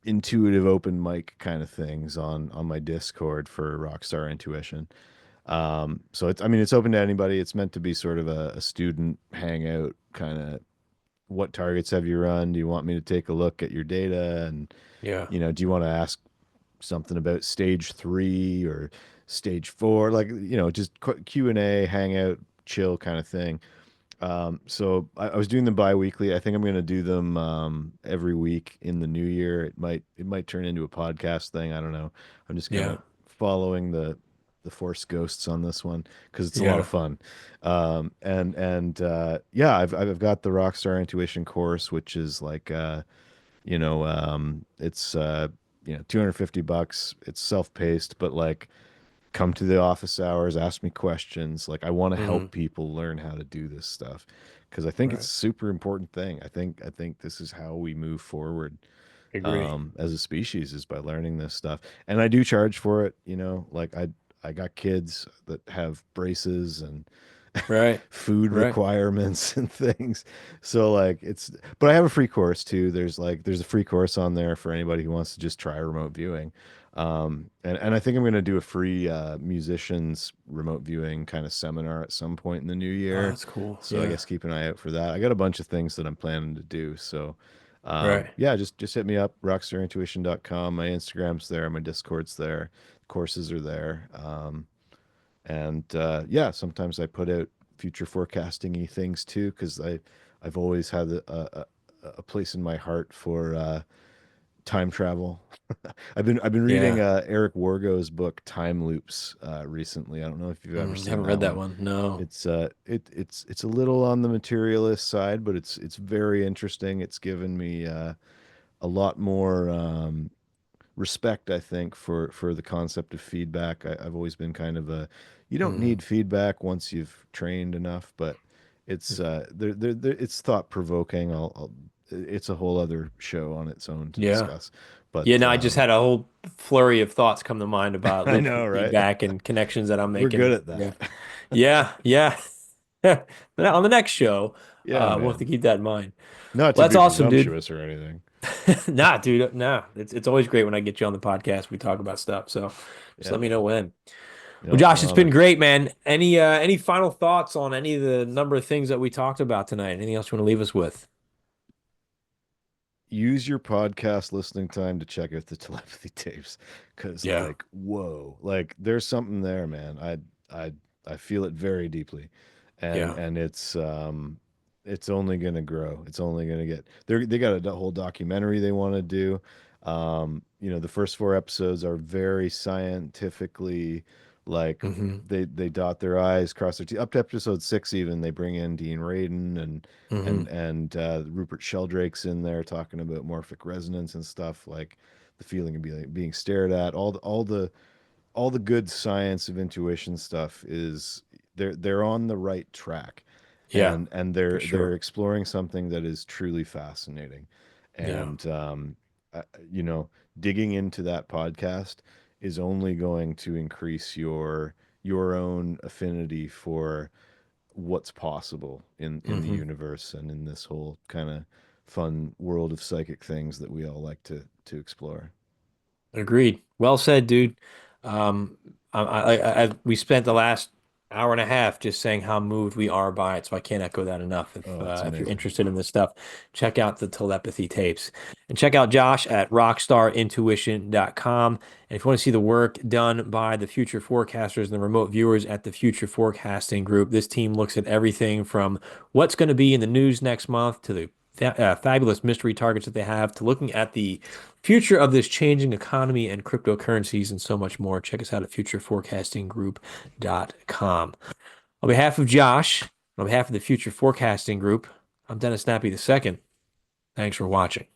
intuitive open mic kind of things on my Discord for Rockstar Intuition. So it's I mean it's open to anybody. It's meant to be sort of a student hangout kind of what targets have you run? Do you want me to take a look at your data and Yeah. do you want to ask something about stage 3 or stage 4, like just Q&A, hangout, chill kind of thing. So I was doing them bi-weekly. I think I'm going to do them every week in the new year. It might turn into a podcast thing. I don't know. I'm just kind Yeah. of following the Force Ghosts on this one because it's a lot of Yeah. fun. And yeah, I've got the Rockstar Intuition course, which is like it's $250. It's self-paced, but like come to the office hours, ask me questions. Like I want to Hmm. help people learn how to do this stuff because I think it's a Right. super important thing. I think this is how we move forward Agree. as a species is by learning this stuff. And I do charge for it, like I got kids that have braces and Right. food Right. requirements and things. So like but I have a free course too. There's a free course on there for anybody who wants to just try remote viewing. And I think I'm going to do a free musicians remote viewing kind of seminar at some point in the new Oh, year. that's cool. So I Yeah. guess keep an eye out for that. I got a bunch of things that I'm planning to do. So Right. yeah, just hit me up, rockstarintuition.com. My Instagram's there, my Discord's there, courses are there. And yeah, sometimes I put out future forecasting-y things too, because I've always had a place in my heart for time travel. I've been reading Yeah. Eric Wargo's book Time Loops recently. I don't know if you've ever seen Haven't that read that one. one. No. It's a little on the materialist side, but it's very interesting. It's given me a lot more respect, I think, for the concept of feedback. I've always been kind of you don't Mm. need feedback once you've trained enough, but it's it's thought provoking. It's a whole other show on its own to Yeah. discuss. Yeah, But no, I just had a whole flurry of thoughts come to mind about I loops know, and right? feedback and connections that I'm We're good making. at Yeah. that. Yeah, yeah. But on the next show, Yeah, we'll have to man. keep that in mind. Not to Well, that's be awesome, dude. presumptuous or anything. Nah, dude, nah. It's always great when I get you on the podcast. We talk about stuff. So just Yeah, let me know man. when. Well, No, Josh, an it's been honor. great, man. Any final thoughts on any of the number of things that we talked about tonight? Anything else you want to leave us with? Use your podcast listening time to check out the telepathy tapes because Yeah. like whoa, like there's something there, man. I I feel it very deeply, Yeah. and it's only gonna grow. It's only gonna get they got a whole documentary they want to do. The first four episodes are very scientifically like Hmm. they dot their i's, cross their t up to episode six. Even they bring in Dean Radin Hmm. and Rupert Sheldrake's in there talking about morphic resonance and stuff like the feeling of being stared at. All the good science of intuition stuff is they're on the right track, Yeah, and for they're sure. exploring something that is truly fascinating, Yeah. and uh, you know, digging into that podcast is only going to increase your own affinity for what's possible in the Hmm. universe and in this whole kind of fun world of psychic things that we all like to explore. Agreed. Well said, dude. Um, we spent the last hour and a half just saying how moved we are by it, so I can't echo that enough. Oh, it's If you're amazing. interested in this stuff, check out the telepathy tapes and check out Josh at rockstarintuition.com. And if you want to see the work done by the future forecasters and the remote viewers at the Future Forecasting Group, this team looks at everything from what's going to be in the news next month to the fabulous mystery targets that they have to looking at the future of this changing economy and cryptocurrencies and so much more. Check us out at futureforecastinggroup.com. On behalf of Josh, on behalf of the Future Forecasting Group, I'm Dennis Snappy II. Thanks for watching.